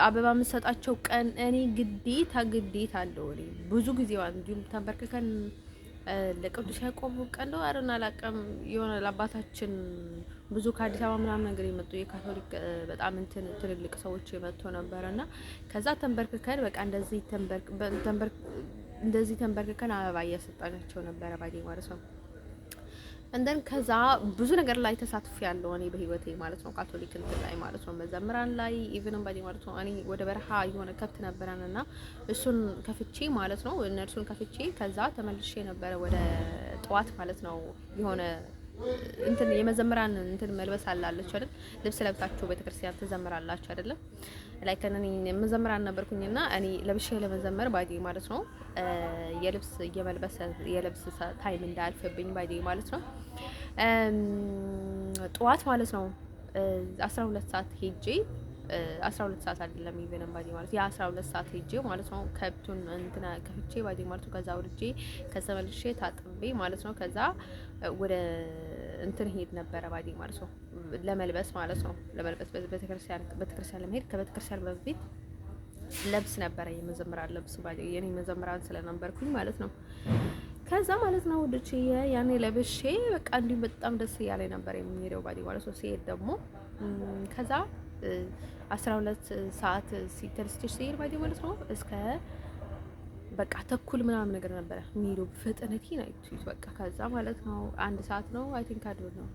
አበባ የምሰጣቸው ቀን እኔ ግዴታ አለው። እኔ ብዙ ጊዜ እንዲሁም ተንበርክከን ለቅዱስ ያዕቆብ ቀን ነው አረና ላቀም የሆነ ለአባታችን ብዙ ከአዲስ አበባ ምናምን ነገር የመጡ የካቶሊክ በጣም እንትን ትልልቅ ሰዎች የመጡ ነበርና ከዛ ተንበርክከን በቃ እንደዚህ ተንበርክከን አበባ እያሰጣናቸው ነበረ ባዲ ማለት ነው። እንደን ከዛ ብዙ ነገር ላይ ተሳትፎ ያለው እኔ በህይወቴ ማለት ነው ካቶሊክ እንትን ላይ ማለት ነው መዘምራን ላይ ኢቭንም ባዲ ማለት ነው። እኔ ወደ በረሃ የሆነ ከብት ነበረንና እሱን ከፍቼ ማለት ነው እነርሱን ከፍቼ ከዛ ተመልሼ ነበረ ወደ ጠዋት ማለት ነው የሆነ እንትን የመዘምራን እንትን መልበስ አላለች አይደል? ልብስ ለብሳችሁ ቤተክርስቲያን ተዘምራላችሁ አይደለም? ላይ ከነኒ መዘምራን ነበርኩኝና እኔ ለብሼ ለመዘመር ባዲ ማለት ነው የልብስ የልብስ ታይም እንዳልፈብኝ ባዲ ማለት ነው ጠዋት ማለት ነው 12 ሰዓት ሄጄ 12 ሰዓት አይደለም ኢቨን ባዲ ማለት የ12 ሰዓት ሄጄ ማለት ነው። ከብቱን እንትና ከፍቼ ባዲ ማለት ከዛ ወርጄ ከዛ መልሼ ታጥቤ ማለት ነው። ከዛ ወደ እንትን ሄድ ነበረ ባዲ ማለት ነው ለመልበስ ማለት ነው። ለመልበስ ቤተክርስቲያን ለመሄድ ከቤተክርስቲያን በፊት ለብስ ነበረ የመዘምራን ለብስ ባዲ የኔ መዘምራን ስለነበርኩኝ ማለት ነው። ከዛ ማለት ነው ወደች ያኔ ለብሼ በቃ እንዲሁ በጣም ደስ እያለኝ ነበር የሚሄደው ባዲ ማለት ነው። ሲሄድ ደግሞ ከዛ 12 ሰዓት ሲተልስቴሽ ሲሄድ ባዲ ማለት ነው እስከ በቃ ተኩል ምናምን ነገር ነበረ የሚሄደው ፍጥነቴ ናይት በቃ ከዛ ማለት ነው 1 ሰዓት ነው አይ ቲንክ አድሮ ነው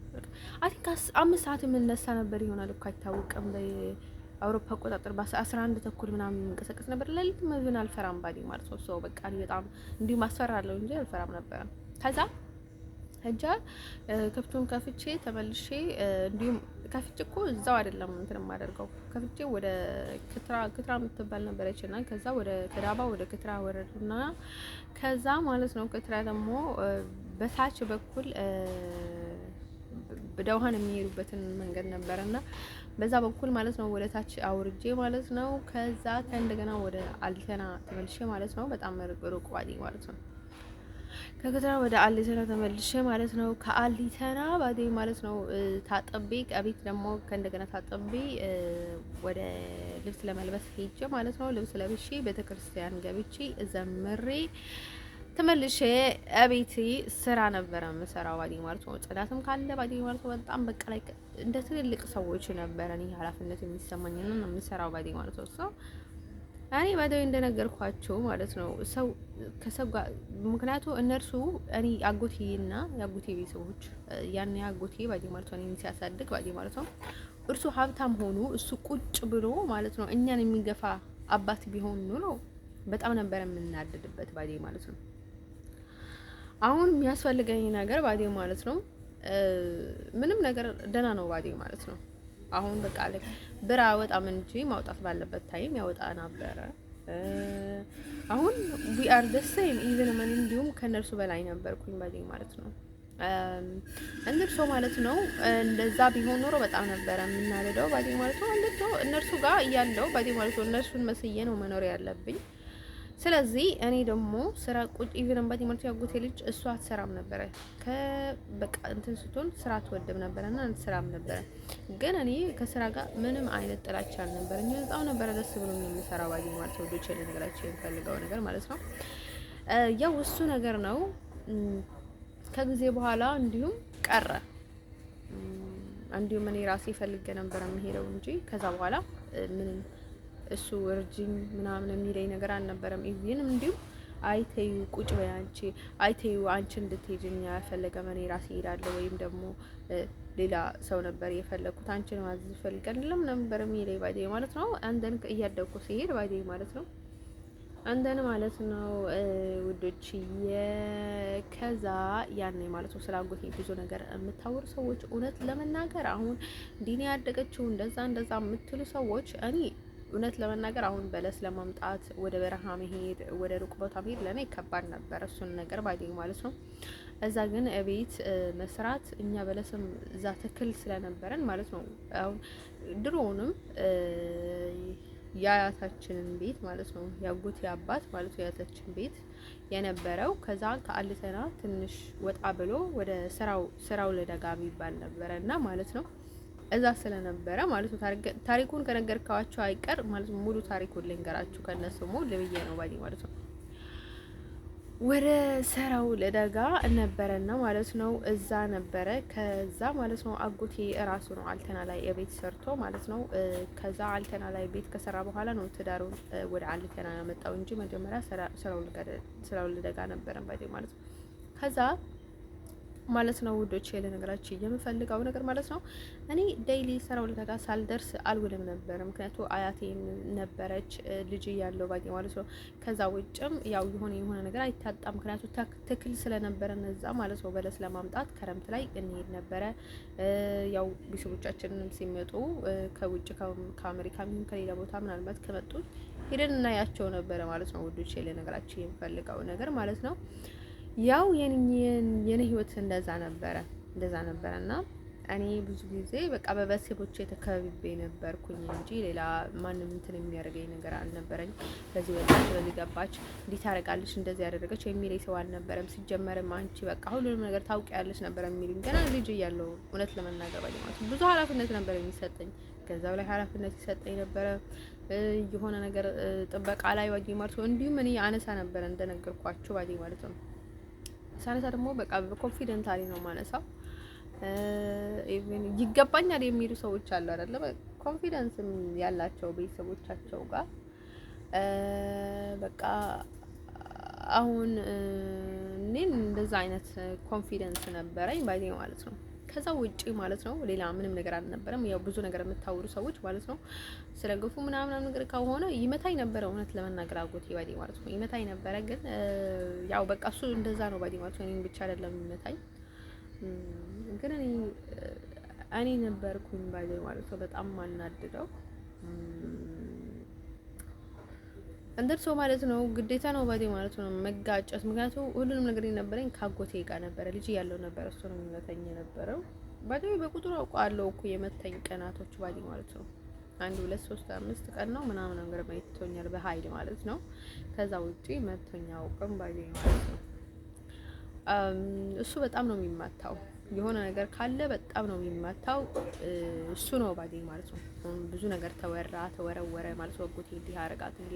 አይ ቲንክ 5 ሰዓት የምንነሳ ነበር ይሆናል እኮ አይታወቅም። በአውሮፓ አቆጣጠር በ11 ተኩል ምናምን እንቀሳቀስ ነበር። ለሊት ምን አልፈራም ባዲ ማለት ነው። ሶ በቃ በጣም እንዲሁ ማስፈራለሁ እንጂ አልፈራም ነበር። ከዛ ሄጃ ከብቱን ከፍቼ ተመልሼ እንዲሁም ከፍቼ እኮ እዛው አይደለም እንትን የማደርገው ከፍቼ ወደ ክትራ የምትባል ነበረችና ከዛ ወደ ከዳባ ወደ ክትራ ወረድና ከዛ ማለት ነው ክትራ ደግሞ በታች በኩል በደውሃን የሚሄዱበትን መንገድ ነበርና በዛ በኩል ማለት ነው ወደ ታች አውርጄ ማለት ነው። ከዛ ከእንደገና ወደ አልተና ተመልሼ ማለት ነው። በጣም ሩቅ ባዲ ማለት ነው። ከከተራ ወደ አሊተና ተመልሼ ማለት ነው። ከአሊተና ባዲ ማለት ነው ታጠቤ ከቤት ደግሞ ከእንደገና ታጠቤ ወደ ልብስ ለመልበስ ሄጄ ማለት ነው። ልብስ ለብሼ ቤተክርስቲያን ገብቼ ዘምሬ ተመልሼ አቤቴ ስራ ነበረ የምሰራው ባዲ ማለት ነው። ጽዳትም ካለ ባዲ ማለት ነው በጣም በቃ ላይ እንደ ትልልቅ ሰዎች ነበረ እኔ ኃላፊነት የሚሰማኝ እና የምሰራው ባዲ ማለት ነው። እኔ ባዳዊ እንደነገርኳቸው ማለት ነው ሰው ከሰው ጋር ምክንያቱም እነርሱ እኔ አጎቴና የአጎቴ ቤተሰቦች ያን አጎቴ ባዲ ማለት ነው እኔን ሲያሳድግ ባዲ ማለት ነው እርሱ ሀብታም ሆኑ እሱ ቁጭ ብሎ ማለት ነው እኛን የሚገፋ አባት ቢሆን ኑሮ በጣም ነበር የምናደድበት ባዲ ማለት ነው። አሁን የሚያስፈልገኝ ነገር ባዲ ማለት ነው ምንም ነገር ደህና ነው ባዲ ማለት ነው። አሁን በቃ ላይ ብር አወጣም እንጂ ማውጣት ባለበት ታይም ያወጣ ነበር። አሁን we are the same even ማን እንዲሁም ከነርሱ በላይ ነበርኩኝ ባዲ ማለት ነው። እንደርሱ ማለት ነው እንደዛ ቢሆን ኖሮ በጣም ነበር የምናደደው ባዲ ማለት ነው። እነርሱ ጋር እያለው ባዲ ማለት ነው እነርሱን መስዬ ነው መኖር ያለብኝ። ስለዚህ እኔ ደግሞ ስራ ቁጭ ኢቭን ባዲ ማለት ያጎቴ ልጅ እሷ አትሰራም ነበረ ከበቃ እንትን ስትሆን ስራ ትወድም ነበርና ስራም ነበረ። ግን እኔ ከስራ ጋር ምንም አይነት ጥላቻ አልነበረኝ። በጣም ነበረ ደስ ብሎኝ የምሰራው ባዲ ማለት ነው። ዶቼ ለነገራችሁ የምፈልገው ነገር ማለት ነው ያው እሱ ነገር ነው። ከጊዜ በኋላ እንዲሁም ቀረ። እንዲሁም እኔ ራሴ ፈልጌ ነበር የምሄደው እንጂ ከዛ በኋላ ምንም እሱ እርጅኝ ምናምን የሚለኝ ነገር አልነበረም። ኢቭን እንዲሁ አይተዩ ቁጭ በይ አንቺ አይተዩ አንቺ እንድትሄጂኝ ያፈለገ እኔ ራሴ እሄዳለሁ ወይም ደግሞ ሌላ ሰው ነበር የፈለኩት አንቺን ማዘዝ ፈልጋለሁ ለምን ነበር የሚለኝ ባዲ ማለት ነው። አንደን እያደግኩ ሲሄድ ባዲ ማለት ነው አንደን ማለት ነው ውዶች ከዛ ያኔ ማለት ነው ስላጎቴ ብዙ ነገር የምታወሩ ሰዎች እውነት ለመናገር አሁን ዲኒ ያደገችው እንደዛ የምትሉ ሰዎች እኔ እውነት ለመናገር አሁን በለስ ለማምጣት ወደ በረሃ መሄድ ወደ ሩቅ ቦታ መሄድ ለኔ ከባድ ነበር እሱን ነገር ባዲ ማለት ነው። እዛ ግን እቤት መስራት እኛ በለስም እዛ ተክል ስለነበረን ማለት ነው። አሁን ድሮውንም የአያታችንን ቤት ማለት ነው ያጎቴ አባት ማለት ነው የአያታችን ቤት የነበረው ከዛ ከአልተና ትንሽ ወጣ ብሎ ወደ ስራው ለደጋ የሚባል ነበረና ማለት ነው እዛ ስለነበረ ማለት ነው ታሪኩን ከነገርካቸው አይቀር ማለት ነው ሙሉ ታሪኩን ልንገራችሁ ከነስሙ ለብዬ ነው ባዲ ማለት ነው። ወደ ሰራው ለደጋ ነበረና ማለት ነው እዛ ነበረ። ከዛ ማለት ነው አጎቴ እራሱ ነው አልተና ላይ የቤት ሰርቶ ማለት ነው ከዛ አልተና ላይ ቤት ከሰራ በኋላ ነው ትዳሩን ወደ አልተና ያመጣው እንጂ መጀመሪያ ሰራው ለደጋ ነበረ ባዲ ማለት ነው። ከዛ ማለት ነው ውዶች ለነገራችሁ የምፈልገው ነገር ማለት ነው እኔ ዴይሊ ሰራው ለደጋ ሳልደርስ አልውልም ነበር። ምክንያቱም አያቴም ነበረች ልጅ ያለው ባዲ ማለት ነው። ከዛ ውጭም ያው የሆነ ነገር አይታጣም። ምክንያቱም ተክል ስለነበረ እነዛ ማለት ነው በለስ ለማምጣት ከረምት ላይ እንሄድ ነበረ። ያው ቤተሰቦቻችንን ሲመጡ ከውጭ ከአሜሪካ ምን ከሌላ ቦታ ምናልባት ከመጡ ሄደን እናያቸው ነበረ ማለት ነው ውዶች ለነገራችሁ የምፈልገው ነገር ማለት ነው። ያው የኔ ህይወት እንደዛ ነበረና እኔ ብዙ ጊዜ በቃ በቤተሰቦቼ ተከብቤ ነበርኩኝ እንጂ ሌላ ማንም እንትን የሚያደርገኝ ነገር አልነበረኝ። በዚህ ወጣች፣ በዚህ ገባች፣ እንዲህ ታደርጋለች፣ እንደዚህ ያደረገች የሚለኝ ሰው አልነበረም። ሲጀመርም አንቺ በቃ ሁሉንም ነገር ታውቂያለሽ ነበር የሚሉኝ ገና ልጅ እያለሁ። እውነት ለመናገር ባይ ማለት ብዙ ኃላፊነት ነበር የሚሰጠኝ። ገንዘብ ላይ ኃላፊነት ይሰጠኝ ነበረ። የሆነ ነገር ጥበቃ ላይ ባይ ማለት ነው። እንዲሁም እኔ አነሳ ነበረ እንደነገርኳችሁ ባይ ማለት ነው። ሳነሳ ደግሞ በቃ በኮንፊደንታሊ ነው ማነሳው። ኢቭን ይገባኛል የሚሉ ሰዎች አሉ አይደለ? ኮንፊደንስም ያላቸው ቤተሰቦቻቸው ጋር በቃ አሁን እኔን እንደዛ አይነት ኮንፊደንስ ነበረኝ ባይ ማለት ነው። ከዛ ውጪ ማለት ነው ሌላ ምንም ነገር አልነበረም። ያው ብዙ ነገር የምታወሩ ሰዎች ማለት ነው ስለ ግፉ ምናምን ነገር ከሆነ ይመታኝ ነበረ። እውነት ለመናገር አጎቴ ባይ ማለት ነው ይመታኝ ነበረ። ግን ያው በቃ እሱ እንደዛ ነው ባይ ማለት ነው። እኔን ብቻ አይደለም ይመታኝ ግን እኔ ነበርኩኝ ባይ ማለት ነው በጣም ማናድደው እንደርሶ ማለት ነው። ግዴታ ነው ባይ ማለት ነው መጋጨት። ምክንያቱም ሁሉንም ነገር የነበረኝ ካጎቴ ጋር ነበረ። ልጅ ያለው ነበር እሱ ነው የሚመታኝ የነበረው። ባይ በቁጥሩ አውቃለሁ እኮ የመታኝ ቀናቶች ባይ ማለት ነው 1 2 3 5 ቀን ነው ምናምን ነገር መጥቶኛል በኃይል ማለት ነው። ከዛ ውጪ መቶኛ አውቅም ባይ ማለት ነው። እሱ በጣም ነው የሚማታው። የሆነ ነገር ካለ በጣም ነው የሚማታው እሱ ነው ባይ ማለት ነው። ብዙ ነገር ተወረወረ ማለት ነው። አጎቴ እንዲህ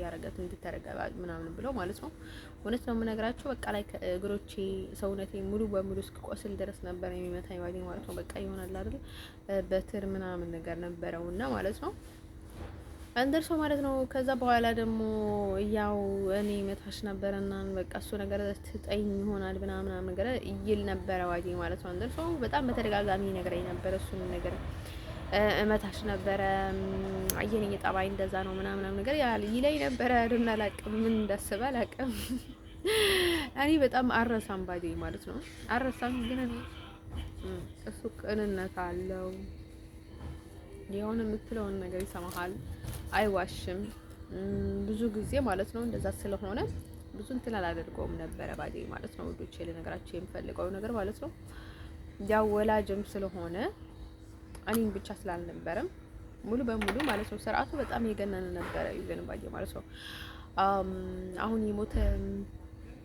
አረጋት እንድትረገባ ምናምን ብሎ ማለት ነው። እውነት ነው የምነግራችሁ በቃ ላይ እግሮቼ ሰውነቴ ሙሉ በሙሉ እስኪቆስል ድረስ ነበር የሚመታኝ ባይ ማለት ነው። በቃ ይሆናል አይደል በትር ምናምን ነገር ነበረውና ማለት ነው እንደርሶ ማለት ነው። ከዛ በኋላ ደግሞ ያው እኔ መታሽ ነበርና በቃ እሱ ነገር ትጠኝ ይሆናል ምናምን ነገር ይል ነበር ዋጂ ማለት ነው። እንደርሶ በጣም በተደጋጋሚ ነገር ነበር እሱን ነገር መታሽ ነበረ አየኝ የጠባይ እንደዛ ነው ምናምን ነገር ይለኝ ነበረ። አይደል አላውቅም ምን እንዳስበ አላውቅም። እኔ በጣም አረሳም ባዲ ማለት ነው። አረሳም ግን እሱ ቅንነት አለው። የሆነ የምትለውን ነገር ይሰማሃል፣ አይዋሽም። ብዙ ጊዜ ማለት ነው እንደዛ ስለሆነ ብዙ እንትን አላደርገውም ነበረ ባዲ ማለት ነው። ወዶቼ ለነገራቸው የምፈልገው ነገር ማለት ነው ያው ወላጅም ስለሆነ እኔም ብቻ ስላልነበረም ሙሉ በሙሉ ማለት ነው ስርዓቱ በጣም የገነነ ነበረ ይዘን ባዲ ማለት ነው። አሁን የሞተ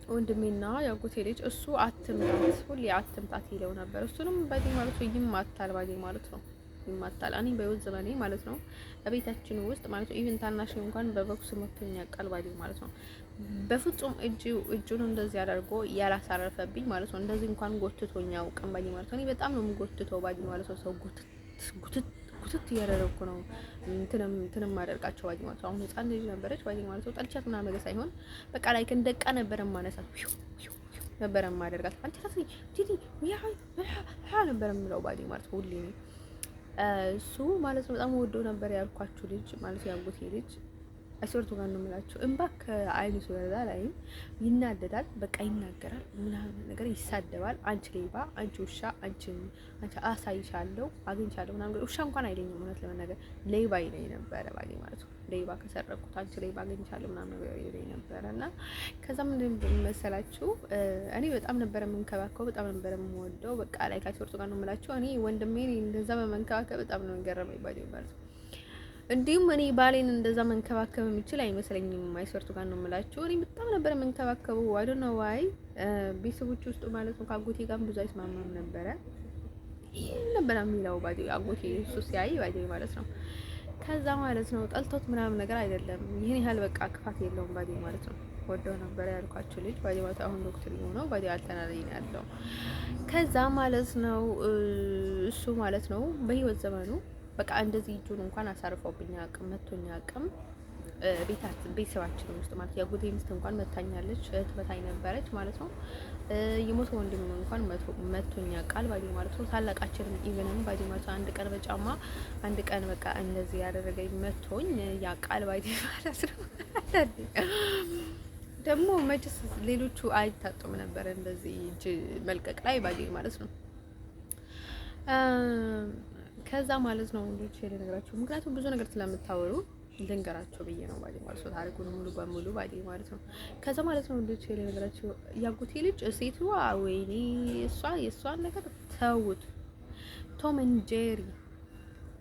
ወንድሜና ያጎቴ ልጅ እሱ አትምታት ሁሌ አትምታት ይለው ነበር። እሱንም ባዲ ማለት ነው ይማታል ባዲ ማለት ነው ይማታል። እኔ በህይወት ዘመኔ ማለት ነው በቤታችን ውስጥ ማለት ነው ኢቭን ታናሽ እንኳን በቦክስ መቶኛ ቀልባዲ ማለት ነው በፍጹም እጁን እንደዚህ አድርጎ ያላሳረፈብኝ ማለት ነው። እንደዚህ እንኳን ጎትቶኛ አውቅም ባዲ ማለት ነው። እኔ በጣም ነው የምጎትተው ባዲ ማለት ነው። ሰው ጉትት እያደረኩ ነው እንትንም ማደርጋቸው ባዲ ማለት ነው። አሁን ህፃን ልጅ ነበረች ባዲ ማለት ነው። ጠልቻት ምናምን ነገር ሳይሆን በቃ ላይ እንደቃ ነበር ማነሳት ነበር ማደርጋት አንቺ ታስሪ ዲዲ ያ ነበር የምለው ባዲ ማለት ነው ሁሌ ነው እሱ ማለት ነው። በጣም ወዶ ነበር ያልኳችሁ ልጅ ማለት ያጎቴ ልጅ አስወርቱ ጋር ነው የምላችሁ። እንባ ከአይኑ ሲወርዳ ላይ ይናደዳል። በቃ ይናገራል ምናምን ነገር ይሳደባል። አንቺ ሌባ፣ አንቺ ውሻ፣ አንቺ አሳይሻለሁ፣ አግኝቻለሁ ምናምን ውሻ እንኳን አይለኝም። እውነት ለመናገር ሌባ ይለኝ ነበረ ባይ ማለት ነው። ሌባ ከሰረኩት አንቺ ሌባ አግኝቻለሁ ምናምን ነገር ይለኝ ነበረ እና ከዛ ምን መሰላችሁ እኔ በጣም ነበር የምንከባከው፣ በጣም ነበር የምወደው። በቃ ላይ ከአስወርቱ ጋር ነው የምላችሁ። እኔ ወንድሜ እንደዛ በመንከባከብ በጣም ነው የገረመኝ ባይ ማለት ነው። እንዲሁም እኔ ባሌን እንደዛ መንከባከብ የሚችል አይመስለኝም። አይሰርቱ ጋር ነው የምላችሁ። እኔ በጣም ነበር መንከባከበው። አይ ዶንት ኖ ዋይ ቤተሰቦች ውስጥ ማለት ነው ከአጎቴ ጋር ብዙ አይስማማም ነበረ። ይሄን ነበር የሚለው ባዲ አጎቴ እሱ ሲያይ ባዲ ማለት ነው። ከዛ ማለት ነው ጠልቶት ምናምን ነገር አይደለም። ይሄን ያህል በቃ ክፋት የለውም ባዲ ማለት ነው። ወደው ነበር ያልኳችሁ ልጅ ባዲ ማለት አሁን ዶክተር ነው ባዲ አልተናለኝ ያለው። ከዛ ማለት ነው እሱ ማለት ነው በህይወት ዘመኑ በቃ እንደዚህ እጁን እንኳን አሳርፎብኛ አቅም መቶኛ አቅም ቤተሰባችን ውስጥ ማለት ያጎቴ ሚስት እንኳን መታኛለች፣ ትመታኝ ነበረች ማለት ነው። የሞተ ወንድም እንኳን መቶኛ ቃል ባዲ ማለት ነው። ታላቃችንም ኢቭንም ባዲ ማለት ነው። አንድ ቀን በጫማ አንድ ቀን በቃ እንደዚህ ያደረገኝ መቶኝ ያ ቃል ባዲ ማለት ነው። ደግሞ መቼስ ሌሎቹ አይታጡም ነበር እንደዚህ እጅ መልቀቅ ላይ ባዲ ማለት ነው። ከዛ ማለት ነው እንዴት ልነግራችሁ፣ ምክንያቱም ብዙ ነገር ስለምታወሩ ልንገራቸው ብዬ ነው ባዲ ማለት ነው። ታሪኩን ሙሉ በሙሉ ባዲ ማለት ነው። ከዛ ማለት ነው እንዴት ልነግራችሁ፣ ያጎቴ ልጅ ሴትዋ ወይኔ የሷን ነገር ተውት። ቶም ኤንድ ጄሪ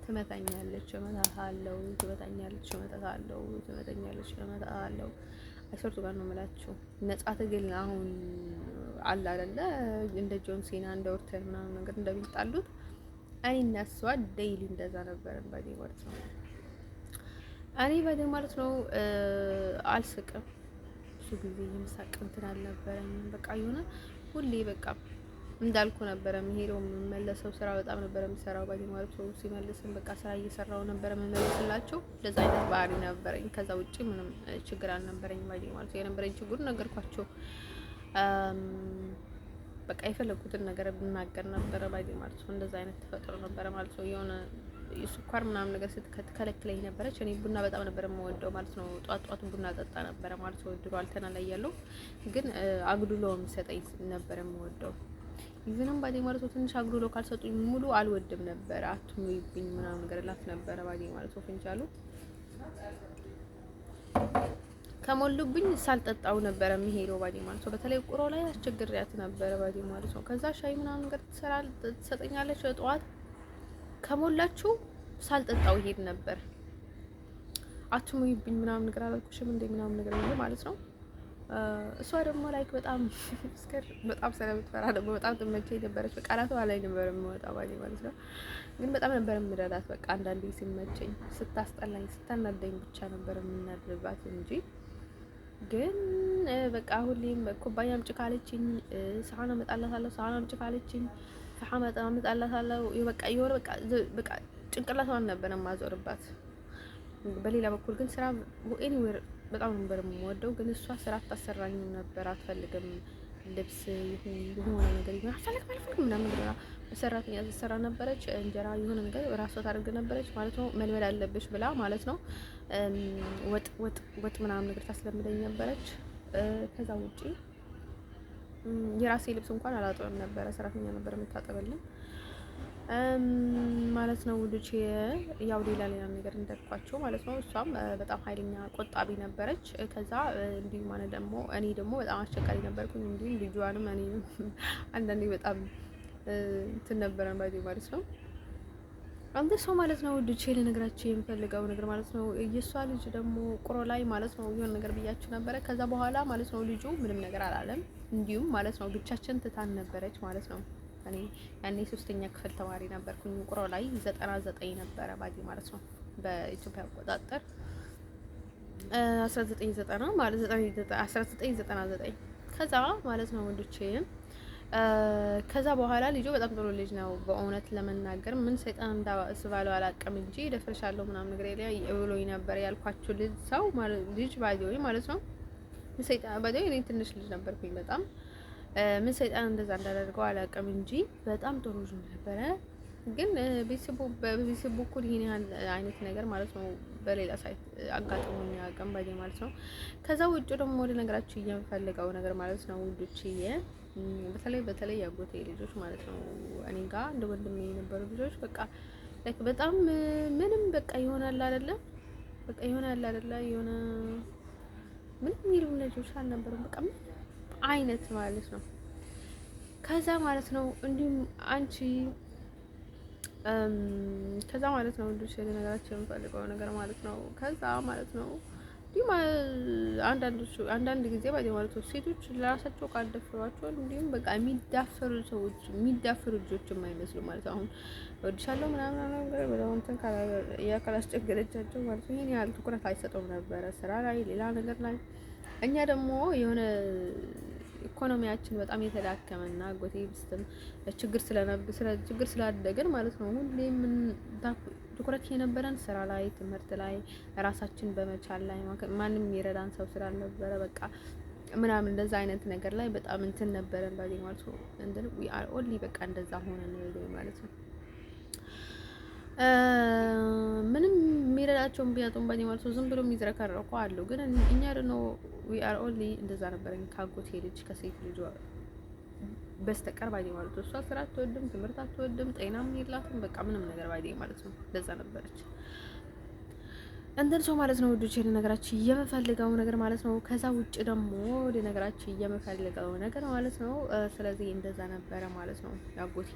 ትመታኛለች፣ እመታታለሁ፣ ትመታኛለች፣ እመታታለሁ፣ ትመታኛለች፣ እመታታለሁ። አይሰርቱ ጋር ነው የምላችሁ። ነጻ ትግል አሁን አለ አይደለ? እንደ ጆን ሴና እንደ ኦርተን ምናምን ነገር እንደሚጣሉት እኔ እና እሷ ዴይሊ እንደዛ ነበረን ባዴ ማለት ነው። እኔ ባዴ ማለት ነው አልስቅም። ብዙ ጊዜ የምሳቅ እንትን አልነበረኝም። በቃ የሆነ ሁሌ በቃ እንዳልኩ ነበረ የምሄደው የምመለሰው። ስራ በጣም ነበረ የምሰራው ባዲ ማለት ነው። ሲመልስም በቃ ስራ እየሰራው ነበረ የምመልስላቸው። እንደዛ አይነት ባህሪ ነበረኝ። ከዛ ውጪ ምንም ችግር አልነበረኝ ባዲ ማለት ነው። የነበረኝ ችግር ነገርኳቸው። በቃ የፈለኩትን ነገር ብናገር ነበረ ባዲ ማለት ነው። እንደዛ አይነት ተፈጥሮ ነበረ ማለት ነው። የሆነ ስኳር ምናምን ነገር ስትከለክለኝ ነበረች። እኔ ቡና በጣም ነበር የምወደው ማለት ነው። ጧት ጧት ቡና ጠጣ ነበረ ማለት ነው። ድሮ አልተና ላይ ያለው ግን አግዱሎ የሚሰጠኝ ነበር የምወደው። ይዘንም ባዴ ማለት ነው። ትንሽ አግዱሎ ካልሰጡኝ ሙሉ አልወድም ነበር። አትሙይብኝ ምናምን ነገር ላት ነበረ ባዴ ማለት ነው። ፍንቻሉ ከሞሉብኝ ሳልጠጣው ነበር የሚሄደው ባዴ ማለት ነው። በተለይ ቁሮ ላይ አስቸግሪያት ነበረ ባዴ ማለት ነው። ከዛ ሻይ ምናምን ነገር ትሰጠኛለች ጠዋት ከሞላችሁ ሳልጠጣው ይሄድ ነበር። አትሙይብኝ ምናምን ነገር አላልኩሽም እንዴ ምናምን ነገር ማለት ነው። እሷ ደግሞ ላይክ በጣም በጣም ስለምትፈራ ደግሞ በጣም ትመቸኝ ነበረች። በቃላቷ ላይ ነበር የምወጣው ማለት ነው። ግን በጣም ነበር የምረዳት። በቃ አንዳንዴ ሲመቸኝ፣ ስታስጠላኝ፣ ስታናደኝ ብቻ ነበር የምናድርባት እንጂ ግን በቃ ሁሌም ኩባያ አምጪ ካለችኝ ሳህን አመጣላታለሁ፣ ሳህን አምጪ ካለችኝ ፈሐም አመጣላታለሁ። በቃ የሆነ በቃ ጭንቅላቷን ነበር የማዞርባት። በሌላ በኩል ግን ስራ ኤኒዌር በጣም ነበር የምወደው። ግን እሷ ስራ አታሰራኝም ነበር፣ አትፈልግም። ልብስ ይሁን የሆነ ነገር ይሁን አልፈልግም ምናምን ነገር በሰራተኛ ስትሰራ ነበረች። እንጀራ የሆነ ነገር ራሷ ታደርግ ነበረች ማለት ነው። መልመድ አለብሽ ብላ ማለት ነው። ወጥ ምናምን ነገር ታስለምደኝ ነበረች። ከዛ ውጪ የራሴ ልብስ እንኳን አላጥበም ነበረ፣ ሰራተኛ ነበር የምታጠበልን ማለት ነው። ውዶቼ ያው ሌላ ነገር እንደልኳቸው ማለት ነው። እሷም በጣም ኃይለኛ ቆጣቢ ነበረች። ከዛ እንዲሁ ማለት ደግሞ እኔ ደግሞ በጣም አስቸጋሪ ነበርኩኝ። እንዲሁ ልጇንም እኔ አንዳንዴ በጣም እንትን ነበረን ማለት ነው። አንተ ሰው ማለት ነው። ውዶቼ ልነግራችሁ የምፈልገው ነገር ማለት ነው። የእሷ ልጅ ደግሞ ቁሮ ላይ ማለት ነው የሆነ ነገር ብያችሁ ነበረ። ከዛ በኋላ ማለት ነው ልጁ ምንም ነገር አላለም። እንዲሁም ማለት ነው ብቻችን ትታን ነበረች ማለት ነው። እኔ ያኔ 3ኛ ክፍል ተማሪ ነበርኩኝ። ቁሮ ላይ 99 ነበረ ባዲ ማለት ነው በኢትዮጵያ አቆጣጠር 1990 ማለት 1999 ከዛ ማለት ነው ወንዶቼ። ከዛ በኋላ ልጁ በጣም ጥሩ ልጅ ነው በእውነት ለመናገር። ምን ሰይጣን እንዳስባለው አላውቅም እንጂ ደፍረሻለሁ ምናምን ነገር ላይ ብሎኝ ነበር ያልኳችሁ ልጅ ሰው ማለት ልጅ ባዲው ማለት ነው። ምን ሰይጣን ባዲው እኔ ትንሽ ልጅ ነበርኩኝ በጣም ምን ሰይጣን እንደዛ እንዳደርገው አላውቅም እንጂ በጣም ጥሩ ልጅ ነበረ። ግን በቤተሰቡ እኩል ይሄን አይነት ነገር ማለት ነው በሌላ ሳይት አጋጥሞኝ ያውቃል ባዲ ማለት ነው። ከዛ ውጭ ደግሞ ወደ ነገራችሁ የምፈልገው ነገር ማለት ነው ውዶችዬ፣ በተለይ ያጎቴ ልጆች ማለት ነው እኔ ጋር እንደ ወንድሜ የነበሩ ልጆች በቃ ላይክ በጣም ምንም በቃ ይሆናል አይደለ? በቃ ይሆናል አይደለ? የሆነ ምንም የሚሉ ልጆች አልነበሩም በቃ አይነት ማለት ነው። ከዛ ማለት ነው እንዲሁም አንቺ ከዛ ማለት ነው እንዴ ነገራችን የምፈልገው ነገር ማለት ነው። ከዛ ማለት ነው እንዲሁም አንዳንድ ጊዜ ባይ ማለት ነው ሴቶች ለራሳቸው ካልደፈሯቸው እንዲሁም በቃ የሚዳፈሩ ሰዎች የሚዳፈሩ ልጆች የማይመስሉ ማለት ነው። አሁን ወድሻለሁ ምናምን ነገር ብለው እንትን ካላስቸገረቻቸው ማለት ነው ይሄን ያህል ትኩረት አይሰጠውም ነበረ ስራ ላይ ሌላ ነገር ላይ። እኛ ደግሞ የሆነ ኢኮኖሚያችን በጣም የተዳከመና አጎቴ ብስትም ችግር ስላደገን ማለት ነው ሁሌም ትኩረት የነበረን ስራ ላይ ትምህርት ላይ ራሳችን በመቻል ላይ ማንም የሚረዳን ሰው ስላልነበረ በቃ ምናምን እንደዛ አይነት ነገር ላይ በጣም እንትን ነበረን ባዲ ማለት ነው። እንደው ኦንሊ በቃ እንደዛ ሆነን ማለት ነው። ምንም የሚረዳቸውን ቢያጡም ባዲ ማለት ነው ዝም ብሎ የሚዝረከረቁ አሉ። ግን እኛ ደግሞ we are only እንደዛ ነበረን ካጎቴ ልጅ ከሴት ልጅ በስተቀር ባዲ ማለት ነው። እሷ ስራ አትወድም፣ ትምህርት አትወድም፣ ጤናም የላትም በቃ ምንም ነገር ባዲ ማለት ነው እንደዛ ነበረች። እንደን ማለት ነው ወዶቼ ለነገራችሁ የምፈልገው ነገር ማለት ነው። ከዛ ውጭ ደግሞ ለነገራችሁ የምፈልገው ነገር ማለት ነው። ስለዚህ እንደዛ ነበረ ማለት ነው ያጎቴ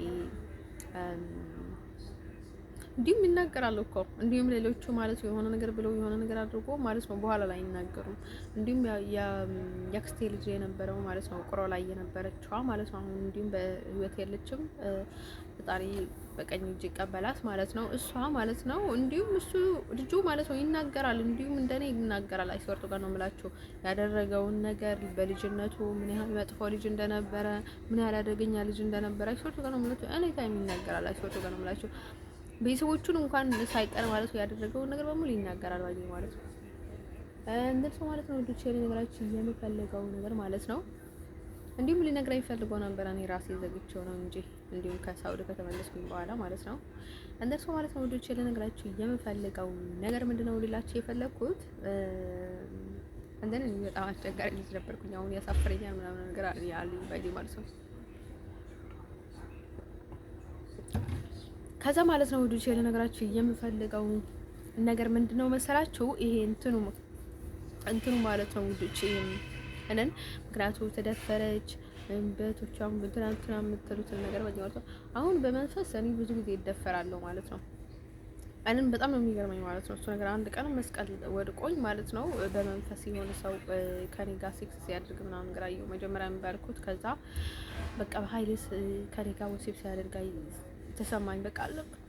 እንዲሁም ይናገራሉ እኮ እንዲሁም ሌሎቹ ማለት የሆነ ነገር ብለው የሆነ ነገር አድርጎ ማለት ነው በኋላ ላይ ይናገሩም። እንዲሁም የአክስቴ ልጅ የነበረው ማለት ነው ቁሮ ላይ የነበረችዋ ማለት ነው አሁን እንዲሁም በህይወት የለችም። ፈጣሪ በቀኝ እጅ ይቀበላት ማለት ነው እሷ ማለት ነው። እንዲሁም እሱ ልጁ ማለት ነው ይናገራል፣ እንዲሁም እንደኔ ይናገራል። አይስወርቱ ጋር ነው የምላችሁ ያደረገውን ነገር በልጅነቱ ምን ያህል መጥፎ ልጅ እንደነበረ፣ ምን ያህል አደገኛ ልጅ እንደነበረ አይስወርቱ ጋር ነው የምላችሁ። እኔ ታይም ይናገራል። አይስወርቱ ጋር ነው የምላችሁ ቤተሰቦቹን እንኳን ሳይቀር ማለት ነው ያደረገውን ነገር በሙሉ ይናገራል ማለት ነው። እንደሱ ማለት ነው ልጅ ነገራችን የሚፈልገው ነገር ማለት ነው። እንዲሁም ሊነግረኝ ፈልገው ነበር እኔ ራሴ ዘግቼው ነው እንጂ እንዲሁም ከሳውዲ ከተመለስኩኝ በኋላ ማለት ነው። እንደሱ ማለት ነው ልጅ ነገራችን የሚፈልገው ነገር ምንድነው ልላችሁ የፈለኩት እንደኔ በጣም አስቸጋሪ ልጅ ነበርኩኝ። አሁን ያሳፍረኛል ምናምን ነገር አለ ማለት ነው። ከዛ ማለት ነው ውዱቼ ለነገራችሁ የምፈልገው ነገር ምንድነው መሰላችሁ? ይሄ እንትኑ ማለት ነው ውዱቼ እነን ምክንያቱም ተደፈረች በቶቿም ትናንትና የምትሉትን ነገር ማለት ነው። አሁን በመንፈስ እኔ ብዙ ጊዜ ይደፈራለሁ ማለት ነው። እኔን በጣም ነው የሚገርመኝ ማለት ነው እሱ ነገር። አንድ ቀን መስቀል ወድቆኝ ማለት ነው በመንፈስ የሆነ ሰው ከኔ ጋር ሴክስ ሲያደርግ ምናምን ነገር አየሁ መጀመሪያ የሚባልኩት። ከዛ በቃ በኃይልስ ከኔ ጋር ወሲብ ሲያደርግ ተሰማኝ። በቃ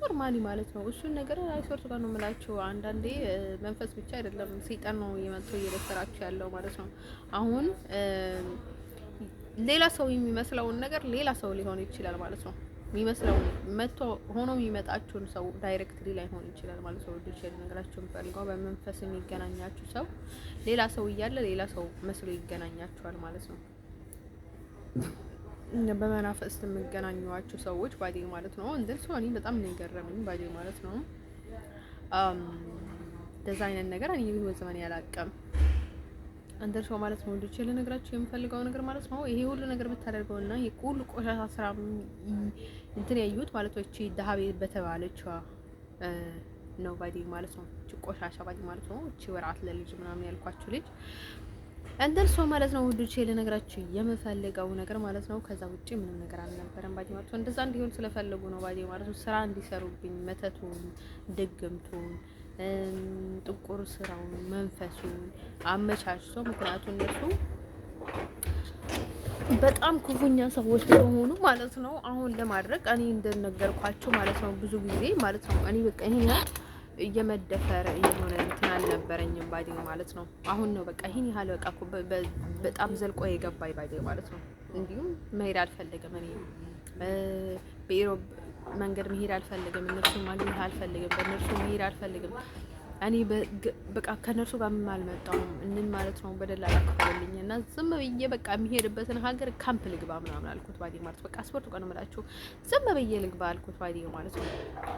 ኖርማሊ ማለት ነው እሱን ነገር አይሶርቱ ጋር ነው የምላችሁ። አንዳንዴ መንፈስ ብቻ አይደለም ሰይጣን ነው የመጥቶ እየደፈራችሁ ያለው ማለት ነው። አሁን ሌላ ሰው የሚመስለውን ነገር ሌላ ሰው ሊሆን ይችላል ማለት ነው። የሚመስለው መጥቶ ሆኖ የሚመጣችሁን ሰው ዳይሬክትሊ ላይሆን ይችላል ማለት ነው። ወዲህ ነገራችሁ ፈልገው በመንፈስ የሚገናኛችሁ ሰው ሌላ ሰው እያለ ሌላ ሰው መስሎ ይገናኛችኋል ማለት ነው። በመናፈስ የምገናኙዋቸው ሰዎች ባዲ ማለት ነው። እንደሱ እኔ በጣም ነው የገረመኝ ባዲ ማለት ነው። እንደዛ አይነት ነገር እኔ በህይወት ዘመን ያላቀም እንደሱ ማለት ነው። ወንዶች ለነገራችሁ የምፈልገው ነገር ማለት ነው ይሄ ሁሉ ነገር ብታደርገውና ይሄ ሁሉ ቆሻሻ ስራ እንትን ያዩት ማለት ነው እቺ ዳሃቤ በተባለችው ነው ባዲ ማለት ነው። እቺ ቆሻሻ ባዲ ማለት ነው። እቺ ወራት ለልጅ ምናምን ያልኳችሁ ልጅ እንደርሶ ማለት ነው ውዶቼ ለነገራችሁ የምፈልገው ነገር ማለት ነው። ከዛ ውጪ ምንም ነገር አልነበረም ባዲ ማለት ነው። እንደዛ እንዲሆን ስለፈለጉ ነው ባዲ ማለት ነው። ስራ እንዲሰሩብኝ መተቱን፣ ድግምቱን፣ ጥቁር ስራውን፣ መንፈሱን አመቻችቶ ምክንያቱም እነሱ በጣም ክፉኛ ሰዎች ስለሆኑ ማለት ነው። አሁን ለማድረግ እኔ እንደነገርኳችሁ ማለት ነው ብዙ ጊዜ ማለት ነው እኔ በቃ ይሄን እየመደፈር የሆነ እንትን አልነበረኝም ባዲ ማለት ነው። አሁን ነው በቃ ይሄን ያህል በቃ በጣም ዘልቆ የገባኝ ባዲ ማለት ነው። እንዲሁም መሄድ አልፈልግም እኔ በኢሮብ መንገድ መሄድ አልፈልግም። እነሱ ማግኘት አልፈልግም። በእነሱ መሄድ አልፈልግም። እኔ በቃ ከነርሱ ጋር አልመጣሁም እንን ማለት ነው። በደላላ ከፈልልኝ እና ዝም ብዬ በቃ የሚሄድበትን ሀገር ካምፕ ልግባ ምናምን አልኩት ባዲ ማለት በቃ ስፖርት ቀን እምላችሁ ዝም ብዬ ልግባ አልኩት ባዲ ማለት ነው።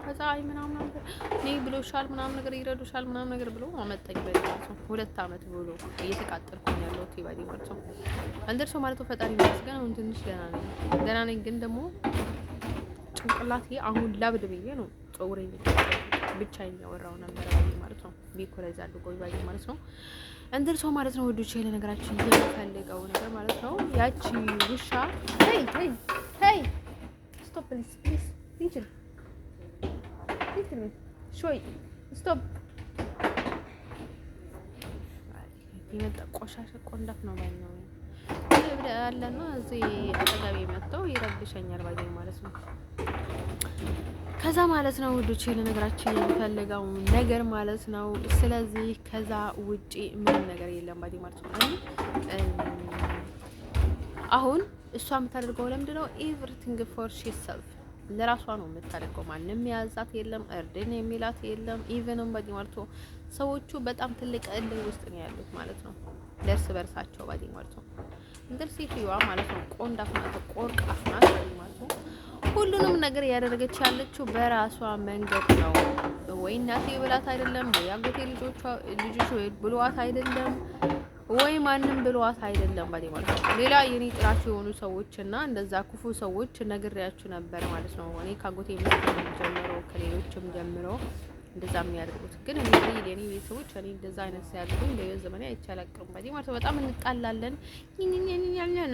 ከዛ አይ ምናምን ነገር ነይ ብሎሻል ምናምን ነገር ይረዱሻል ምናምን ነገር ብሎ አመጣኝ ባዲ ማለት ነው። 2 አመት ብሎ እየተቃጠልኩኝ ያለው ባዲ ማለት ነው። እንደርሶ ማለት ነው ፈጣሪ ይመስገን አሁን ትንሽ ደህና ነኝ። ግን ደግሞ ጭንቅላቴ አሁን ላብድ ብዬ ነው ጾውሬ ብቻ የሚያወራው ነበር ማለት ነው። ቢኮራይዝ አድርጎ ይባይ ማለት ነው። እንደርሶ ማለት ነው ወዶቼ ለነገራችን የምፈልገው ነገር ማለት ነው ያቺ ውሻ ሄይ ስቶፕ ፕሊዝ ሊትል ሾይ ስቶፕ ይመጣ ቆሻሻ ቆንዳፍ ነው ባይ ነው ያለና እዚህ አጠገቤ መጥተው ይረብሸኛል ባይ ማለት ነው። ከዛ ማለት ነው ውዶቼ ለነገራችን የምፈልገው ነገር ማለት ነው። ስለዚህ ከዛ ውጪ ምንም ነገር የለም ባዲ ማለት ነው። አሁን እሷ የምታደርገው ለምንድነው ኤቭሪቲንግ ፎር ሺሰልፍ ለራሷ ነው የምታደርገው። ማንም ያዛት የለም፣ እርድን የሚላት የለም። ኢቭንም ባዲ ማለት ነው ሰዎቹ በጣም ትልቅ እልህ ውስጥ ነው ያሉት ማለት ነው። ደርስ በርሳቸው ባዲ ማለት ነው። እንግዲህ ሴትዮዋ ማለት ነው ቆንዳፍ ናት፣ ቆርቃፍ ናት ባዲ ማለት ነው። ሁሉንም ነገር ያደረገች ያለችው በራሷ መንገድ ነው። ወይ እናቴ ብላት አይደለም፣ ወይ አጎቴ ልጆች ብሏት አይደለም፣ ወይ ማንም ብሏት አይደለም ባዲ ማለት ነው። ሌላ የኔ ጥራት የሆኑ ሰዎችና እንደዛ ክፉ ሰዎች ነግሬያችሁ ነበር ማለት ነው። እኔ ካጎቴ ምስል ጀምሮ ከሌሎችም ጀምሮ እንደዛ የሚያደርጉት። ግን እኔ የኔ ቤተሰቦች እኔ እንደዛ አይነት ሲያደርጉኝ በህይወት ዘመኔ አይቻላቅም ባዲ ማለት ነው። በጣም እንጣላለን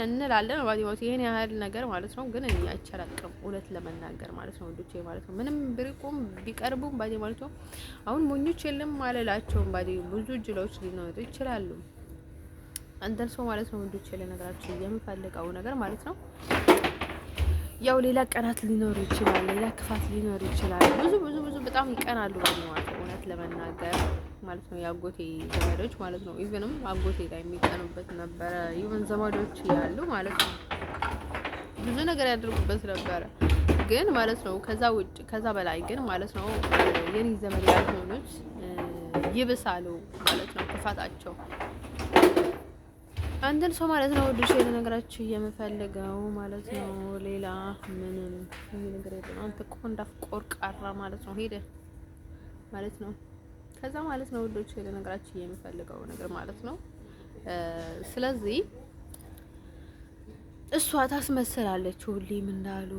እንላለን ባዲ ማለት ይሄን ያህል ነገር ማለት ነው። ግን እኔ አይቻላቅም እውነት ለመናገር ማለት ነው ወንዶቼ ማለት ነው። ምንም ቢርቁም ቢቀርቡም ባዲ ማለት ነው። አሁን ሞኞች የለም አልላቸውም ባዲ ብዙ ጅሎች ሊኖሩ ይችላሉ። አንተን ሰው ማለት ነው ወንዶቼ ለነገራችሁ የምፈልገው ነገር ማለት ነው ያው ሌላ ቀናት ሊኖሩ ይችላል፣ ሌላ ክፋት ሊኖሩ ይችላል። ብዙ በጣም ይቀናሉ ማለት ነው እውነት ለመናገር ማለት ነው። የአጎቴ ዘመዶች ማለት ነው ኢቭንም አጎቴ ላይ የሚቀኑበት ነበረ። ኢቭን ዘመዶች ያሉ ማለት ነው ብዙ ነገር ያደርጉበት ነበረ። ግን ማለት ነው ከዛ በላይ ግን ማለት ነው የኔ ዘመድ ያልሆኑት ይብሳሉ ማለት ነው ክፋታቸው። አንተን ሰው ማለት ነው ወድሽ የነገራችሁ የምፈልገው ማለት ነው። ሌላ ምንም ነገር የለም። አንተ ቆንዳፍ ቆርቃራ ማለት ነው ሄደ ማለት ነው። ከዛ ማለት ነው ወዶች የነገራችሁ የምፈልገው ነገር ማለት ነው። ስለዚህ እሷ ታስመስላለች ሁሌም እንዳሉ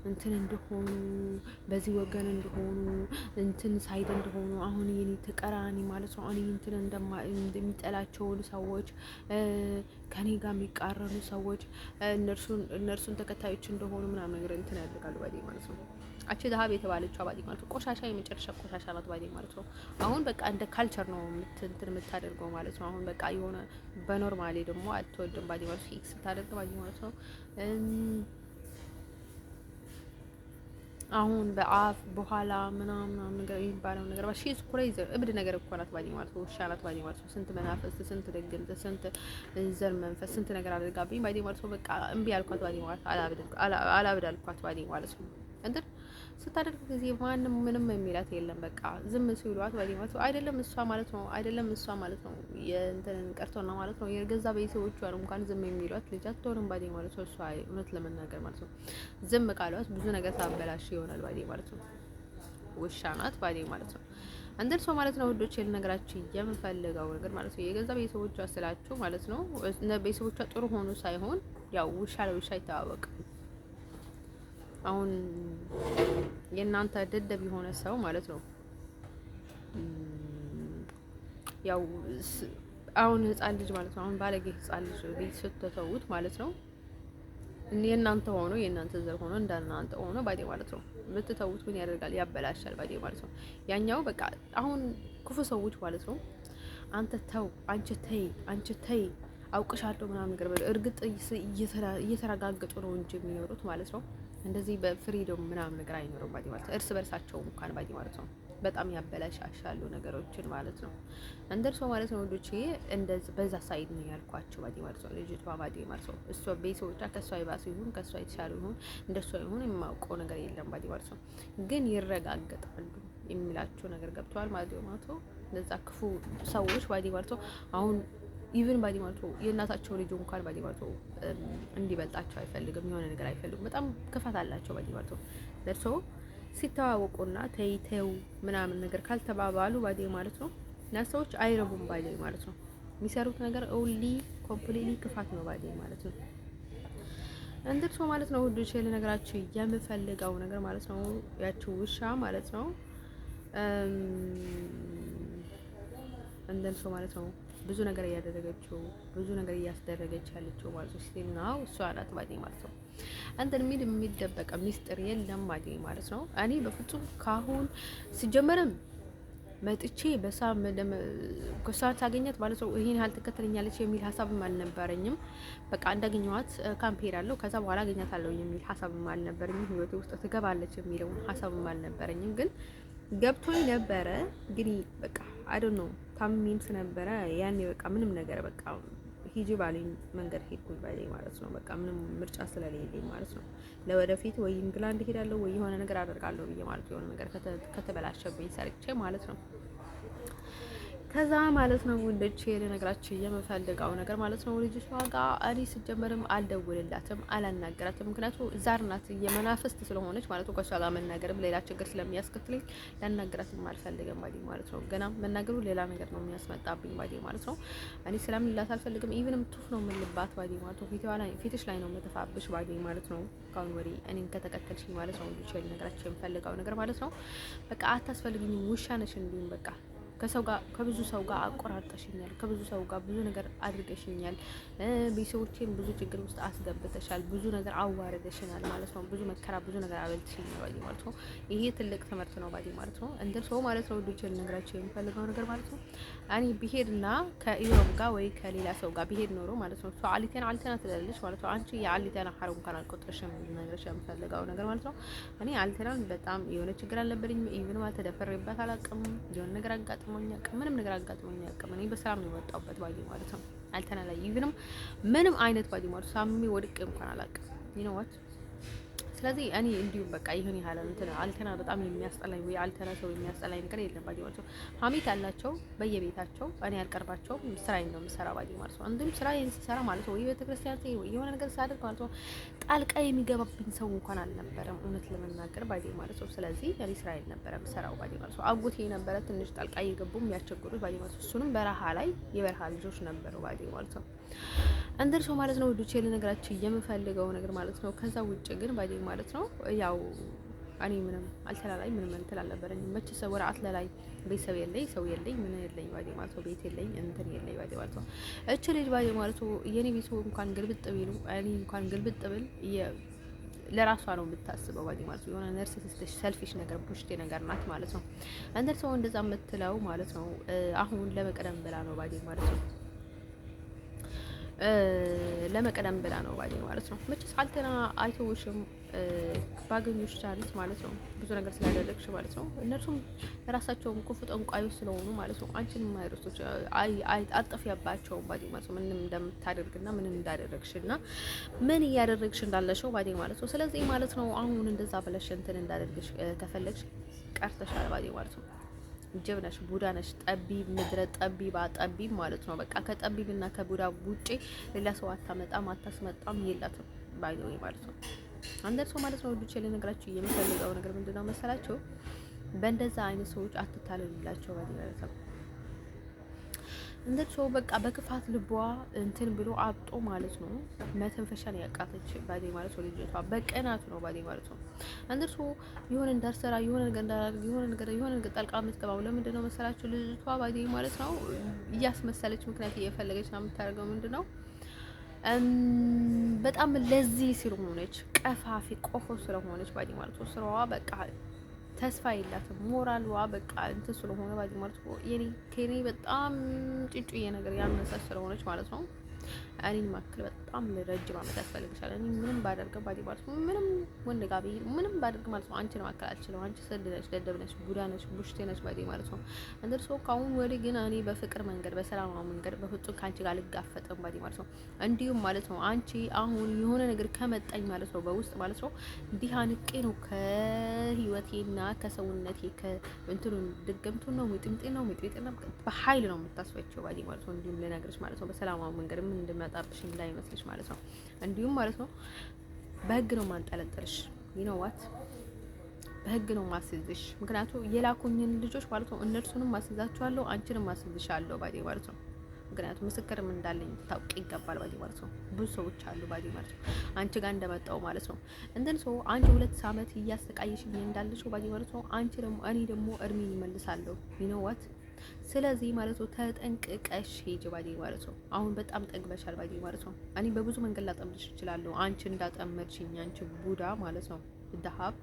እንትን እንደሆኑ በዚህ ወገን እንደሆኑ እንትን ሳይድ እንደሆኑ አሁን የኔ ተቀራኒ ማለት ነው። እኔ እንትን እንደሚጠላቸውን ሰዎች ከኔ ጋር የሚቃረኑ ሰዎች እነርሱን ተከታዮች እንደሆኑ ምናምን ነገር እንትን ያደርጋሉ ባዲ ማለት ነው። አቺ ዳሀብ የተባለችው ባዲ ማለት ነው ቆሻሻ የመጨረሻ ቆሻሻ ናት ባዲ ማለት ነው። አሁን በቃ እንደ ካልቸር ነው እንትን የምታደርገው ማለት ነው። አሁን በቃ የሆነ በኖርማሊ ደግሞ አትወድም ባዲ ማለት ነው። ፊክስ ታደርግ ባዲ ማለት ነው። አሁን በአፍ በኋላ ምናምን ነገር የሚባለው ነገር ባሽ ኢዝ ክሬዚ እብድ ነገር እኮ ናት ባዲ ማለት ነው። ውሻ ናት ባዲ ማለት ነው። ስንት መናፈስ፣ ስንት ደግምት፣ ስንት ዘር መንፈስ፣ ስንት ነገር አድርጋብኝ ባዲ ማለት ነው። በቃ እምቢ አልኳት ባዲ ማለት አላብድ አልኳት ባዲ ማለት ነው። እንትን ስታደርግ ጊዜ ማንም ምንም የሚላት የለም። በቃ ዝም ሲሏት ባዲ ማለት ነው። አይደለም እሷ ማለት ነው የእንትን ቀርቶ ነው ማለት ነው። የገዛ ቤተሰቦቿን እንኳን ዝም የሚሏት ልጅ አትሆንም ባዲ ማለት ነው። እሷ እውነት ለመናገር ማለት ነው ዝም ቃሏት ብዙ ነገር ታበላሽ ይሆናል ባዲ ማለት ነው። ውሻ ናት ባዲ ማለት ነው። አንደር ሰው ማለት ነው ወዶች ልነግራችሁ የምፈልገው ነገር ማለት ነው የገዛ ቤተሰቦቿ ስላችሁ ማለት ነው ቤተሰቦቿ ጥሩ ሆኑ ሳይሆን ያው ውሻ ለውሻ ይተዋወቅ። አሁን የእናንተ ደደብ የሆነ ሰው ማለት ነው ያው አሁን ህፃን ልጅ ማለት ነው አሁን ባለጌ ህፃን ልጅ ቤት ስትተውት ማለት ነው የእናንተ ሆኖ የእናንተ ዘር ሆኖ እንደናንተ ሆኖ ባዲ ማለት ነው ብትተውት ምን ያደርጋል? ያበላሻል ባዲ ማለት ነው። ያኛው በቃ አሁን ክፉ ሰዎች ማለት ነው አንተ ተው፣ አንቺ ተይ አውቅሻለሁ ምናምን ነገር እርግጥ እየተረጋገጡ ነው እንጂ የሚኖሩት ማለት ነው። እንደዚህ በፍሪዶም ምናምን ነገር አይኖርም ባዲ ማለት ነው። እርስ በርሳቸው እንኳን ባዲ ማለት ነው በጣም ያበላሻሻሉ ነገሮችን ማለት ነው። እንደርሶ ማለት ነው ወዶቼ እንደዚህ በዛ ሳይድ ነው ያልኳቸው ባዲ ማለት ነው። ልጅቷ ባዲ ማለት ነው እሷ ቤተሰቦቿ ከሷ ይባሱ ይሁን ከሷ የተሻሉ ይሁን እንደሷ ይሁን የማውቀው ነገር የለም ባዲ ማለት ነው። ግን ይረጋገጣሉ የሚላቸው ነገር ገብተዋል ማለት ነው። እንደዛ ክፉ ሰዎች ባዲ ማለት ነው አሁን ኢቭን ባዲ ማለት ነው የእናታቸው ልጅ እንኳን ባዲ ማለት ነው እንዲበልጣቸው አይፈልግም። የሆነ ነገር አይፈልጉም። በጣም ክፋት አላቸው ባዲ ማለት ነው። ደርሶ ሲተዋወቁና ተይተው ምናምን ነገር ካልተባባሉ ባዲ ማለት ነው እና ሰዎች አይረቡም ባዲ ማለት ነው። የሚሰሩት ነገር ኦንሊ ኮምፕሊትሊ ክፋት ነው ባዲ ማለት ነው። እንደርሶ ማለት ነው ውዶቼ ለነገራችሁ የምፈልገው ነገር ማለት ነው ያቺው ውሻ ማለት ነው እንደርሶ ማለት ነው ብዙ ነገር እያደረገችው ብዙ ነገር እያስደረገች ያለችው ማለት ነው ሲናው እሷ አላት ባዲ ማለት ነው። አንተን የሚደበቀ ሚስጥር የለም ባዲ ማለት ነው። እኔ በፍጹም ካሁን ሲጀመርም መጥቼ በሳም ከሷን ታገኛት ማለት ነው ይሄን ያህል ትከተለኛለች የሚል ሀሳብም አልነበረኝም። በቃ እንዳገኘኋት ካምፕ ሄዳለሁ ከዛ በኋላ አገኛታለሁ የሚል ሀሳብም አልነበረኝም። ህይወቴ ውስጥ ትገባለች የሚለው ሀሳብም አልነበረኝም። ግን ገብቶኝ ነበረ ግን በቃ አይ ዶንት ኖ ታሚም ስለነበረ ያኔ በቃ ምንም ነገር በቃ ሂጂ ባለኝ መንገድ ሄድኩኝ ባለኝ ማለት ነው። በቃ ምንም ምርጫ ስለሌለኝ ማለት ነው። ለወደፊት ወይ እንግላንድ ሄዳለሁ ወይ የሆነ ነገር አደርጋለሁ ብዬ ማለት የሆነ ነገር ከተበላሸብኝ ሰርቼ ማለት ነው። ከዛ ማለት ነው ውልች ልነግራችሁ የምፈልገው ነገር ማለት ነው ልጅቷ ጋር እኔ ስጀመርም አልደውልላትም አላናገራትም። ምክንያቱም ዛር ናት የመናፍስት ስለሆነች ማለት ነው ከሷ ጋር መናገርም ሌላ ችግር ስለሚያስከትልኝ ላናገራትም አልፈልግም ማለት ነው። ገና መናገሩ ሌላ ነገር ነው የሚያስመጣብኝ ማለት ነው። እኔ ስለምንላት አልፈልግም። ኢቭንም ቱፍ ነው የምልባት ማለት ነው። ፊትሽ ላይ ነው የምትፋብሽ ማለት ነው። ካሁን ወዲህ እኔን ከተከተልሽኝ ማለት ነው ልጅ ልነግራችሁ የምፈልገው ነገር ማለት ነው በቃ አታስፈልግኝም። ውሻ ነሽ እንዲሁም በቃ ከሰው ጋር ከብዙ ሰው ጋር አቆራርጠሽኛል። ከብዙ ሰው ጋር ብዙ ነገር አድርገሽኛል። ቤተሰቦቼን ብዙ ችግር ውስጥ አስገብተሻል። ብዙ ነገር አዋርደሽናል ማለት ነው። ብዙ መከራ፣ ብዙ ነገር አበልትሽኛል ማለት ነው። ይሄ ትልቅ ትምህርት ነው ማለት ነው። እንደ ሰው ማለት ነው ልጅ ልነግራቸው የምፈልገው ነገር ማለት ነው እኔ ብሄድና ከኢሮብ ጋር ወይ ከሌላ ሰው ጋር ብሄድ ኖሮ ማለት ነው አሊተና ትላለች ማለት ነው። አንቺ የአሊተና ሐረም እንኳን አልቆጥረሽም ልነግርሽ የምፈልገው ነገር ማለት ነው እኔ አሊተናን በጣም የሆነ ችግር አልነበረኝም። ኢቭን ማለት ተደፈረባት አላውቅም። የሆነ ነገር አጋጥሞኝ ምንም ነገር አጋጥሞኝ አያውቅም። እኔ በሰላም ነው የወጣሁበት ማለት ነው። አልተና ላይ ኢቭንም ምንም አይነት ማለት ሳሚ ወድቄ እንኳን አላውቅም። ይነዋት ስለዚህ እኔ እንዲሁም በቃ ይሁን ያህል እንትን አልተና በጣም የሚያስጠላኝ ወይ አልተና ሰው የሚያስጠላኝ ነገር የለም ማለት ነው። ሀሜት ያላቸው በየቤታቸው እኔ ያልቀርባቸውም ስራዬን ነው የምሰራ ማለት ነው። እንዲሁም ስራዬን ስሰራ ማለት ነው ወይ ቤተክርስቲያን ወይ የሆነ ነገር ሳደርግ ማለት ነው ጣልቃ የሚገባብኝ ሰው እንኳን አልነበረም እውነት ለመናገር ማለት ነው። ስለዚህ እኔ ስራዬን ነበረ የምሰራው ማለት ነው። አጎቴ ነበረ ትንሽ ጣልቃ እየገቡ የሚያስቸግሩት ማለት ነው። እሱንም በረሃ ላይ የበረሃ ልጆች ነበሩ ማለት ነው። እንደርሶ ማለት ነው ዱቼ ልነግራችሁ የምፈልገው ነገር ማለት ነው። ከዛ ውጭ ግን ማለት ነው ያው እኔ ምንም አልተላላይ ምንም እንትን አልነበረኝም። መቼ ሰው ወራአት ላይ ቤተሰብ የለኝ ሰው የለኝ ምን የለኝ ማለት ነው። ቤት የለኝ እንትን የለኝ ማለት ነው። እቺ ልጅ ማለት ነው የኔ ቤተሰብ እንኳን ግልብጥ ቢሉ እኔ እንኳን ግልብጥ ብል ለራሷ ነው የምታስበው ማለት ነው። የሆነ ነርሲሲስቲክ ሰልፊሽ ነገር ቡሽቴ ነገር ናት ማለት ነው። እንደርሶ እንደዛ የምትለው ማለት ነው አሁን ለመቀደም ብላ ነው ማለት ነው ለመቀደም ብላ ነው ማለት ነው። መቼስ አልተና አይተውሽም ባገኙሽ ቻንስ ማለት ነው ብዙ ነገር ስላደረግሽ ማለት ነው። እነርሱም ራሳቸውም ክፉ ጠንቋዮች ስለሆኑ ማለት ነው አንቺን ማይረሶች አጠፊያባቸውም ማለት ነው ምንም እንደምታደርግና ምንም እንዳደረግሽና ምን እያደረግሽ እንዳለሽው ማለት ነው። ስለዚህ ማለት ነው አሁን እንደዛ ብለሽ እንትን እንዳደርግሽ ከፈለግሽ ቀርተሻል ማለት ነው። ጅብ ነሽ፣ ቡዳ ነሽ፣ ጠቢብ ምድረ ጠቢባ ጠቢብ ማለት ነው። በቃ ከጠቢብና ከቡዳ ውጪ ሌላ ሰው አታመጣም አታስመጣም የላትም ባይዘው ማለት ነው። አንደር ሰው ማለት ነው ልጅ ልነግራችሁ የምፈልገው ነገር ምንድነው መሰላችሁ? በእንደዛ አይነት ሰዎች አትታለሉላቸው ማለት ነው። እንደው በቃ በክፋት ልቧ እንትን ብሎ አብጦ ማለት ነው መተንፈሻን ያቃተች ማለት ነው። ልጅቷ በቀናት ነው ማለት ነው። እንደው የሆነ እንዳርሰራ የሆነ ነገር ጣልቃ የምትገባው ለምንድን ነው መሰላችሁ? ልጅቷ ማለት ነው እያስመሰለች ምክንያት እየፈለገች ነው የምታደርገው። ምንድነው በጣም ለዚህ ስለሆነች ቀፋፊ ቆፎ ስለሆነች ማለት ነው። ስራዋ በቃ ተስፋ የላትም። ሞራልዋ በቃ እንትን ስለሆነ ማለት ነው ከኔ በጣም ጭንጭዬ ነገር ያነሳች ስለሆነች ማለት ነው። እኔን ማክል በጣም ረጅም ዓመት ያስፈልግሻል። እኔ ምንም ባደርግ ማለት ነው ምንም ወንድ ጋር ምንም ባደርግ ማለት ነው አንቺን ማክል አልችልም። አንቺ ስድ ነሽ፣ ደደብ ነሽ፣ ቡዳ ነሽ፣ ቡሽቴ ነሽ ማለት ነው። እንደርሶ ካሁን ወዲህ ግን እኔ በፍቅር መንገድ በሰላማዊ መንገድ በፍጹም ካንቺ ጋር ልጋፈጥም ማለት ነው። እንዲሁም ማለት ነው አንቺ አሁን የሆነ ነገር ከመጣኝ ማለት ነው በውስጥ ማለት ነው እንዲህ አንቄ ነው ከህይወቴና ከሰውነቴ ከእንትኑ ድግምቱ ነው ሚጥምጤ ነው በኃይል ነው የምታስፈቸው ማለት ነው። እንዲሁም ልነግርሽ ማለት ነው በሰላማዊ መንገድ ምን እንደመጣብሽ እንዳይመስልሽ ማለት ነው። እንዲሁም ማለት ነው በህግ ነው ማንጠለጥልሽ ይነዋት በህግ ነው ማስይዝሽ። ምክንያቱም የላኩኝን ልጆች ማለት ነው እነርሱንም ማስይዛቸዋለሁ አንቺንም ማስይዝሻለሁ ማለት ነው። ምክንያቱም ምስክርም እንዳለኝ ታውቂ ይገባል ማለት ነው። ብዙ ሰዎች አሉ ማለት ነው አንቺ ጋር እንደመጣው ማለት ነው። እንደን ሰው አንቺ 2 ዓመት እያሰቃየሽኝ እንዳለሽው ማለት ነው አንቺ ደግሞ እኔ ደግሞ እርሜን ይመልሳለሁ ይነዋት። ስለዚህ ማለት ነው ተጠንቅቀሽ ሂጂ ማለት ነው። አሁን በጣም ጠግበሻል ማለት ነው። እኔ በብዙ መንገድ ላጠምድሽ እችላለሁ አንቺ እንዳጠመድሽኝ አንቺ ቡዳ ማለት ነው። ዳሃብ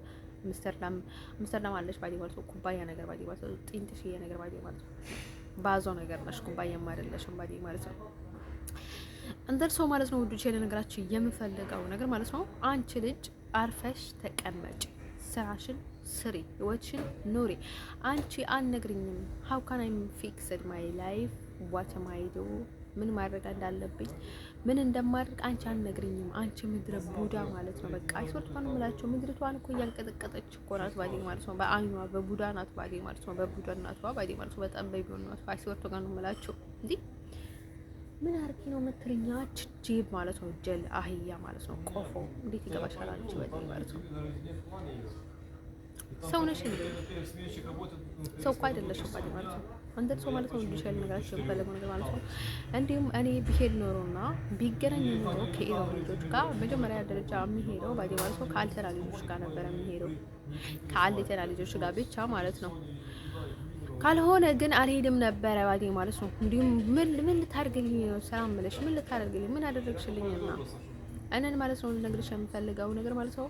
አምስተርዳም አለሽ ማለት ነው። ኩባያ ነገር ማለት ነው። ጢንጥሽዬ ነገር ማለት ነው። ባዞ ነገር ነሽ ኩባያም አይደለሽም ማለት ነው። እንደርሶ ማለት ነው ውዱቼ ለነገራችሁ የምፈልገው ነገር ማለት ነው አንቺ ልጅ አርፈሽ ተቀመጭ፣ ስራሽን ስሪ፣ ህይወትሽን ኑሪ። አንቺ አልነግርኝም how can I fix my life what am I do ምን ማድረግ እንዳለብኝ ምን እንደማድርግ አንቺ አልነግሪኝም። አንቺ ምድረ ቡዳ ማለት ነው። በቃ አይሶርት ነው የምላቸው። ምድርቷን እኮ እያንቀጠቀጠች እኮ ናት ባዴ ማለት ነው። በአይኗ በቡዳ ናት ባዴ ማለት ነው። በቡዳ ናቷ ባዴ ማለት ነው። በጣም በቢሆን ናት። አይሶርት ጋር ነው የምላቸው። እንዴ ምን አርኪ ነው የምትልኛ? ጅብ ማለት ነው። ጀል አህያ ማለት ነው። ቆፎ እንዴት ይገባሻል አንቺ ባዴ ማለት ነው። ሰው ነሽ እንዴ? ሰው እኮ አይደለሽም ባዴ ማለት ነው። አንተ ሰው ማለት ነው። ልጅ ያለ ነገራችሁ የፈለገው ነገር ማለት ነው። እንዲሁም እኔ ብሄድ ኖሮና ቢገናኝ ኖሮ ከኢሮብ ልጆች ጋር መጀመሪያ ደረጃ የሚሄደው ባዴ ማለት ነው ከአልተራ ልጆች ጋር ነበር የሚሄደው። ከአልተራ ልጆች ጋር ብቻ ማለት ነው። ካልሆነ ግን አልሄድም ነበረ ባዴ ማለት ነው። እንዲሁም ምን ልታደርግልኝ ነው? ሰላም ብለሽ ምን ልታደርግልኝ? ምን አደረግሽልኝና እነን ማለት ነው ልነግርሽ የምፈልገው ነገር ማለት ነው።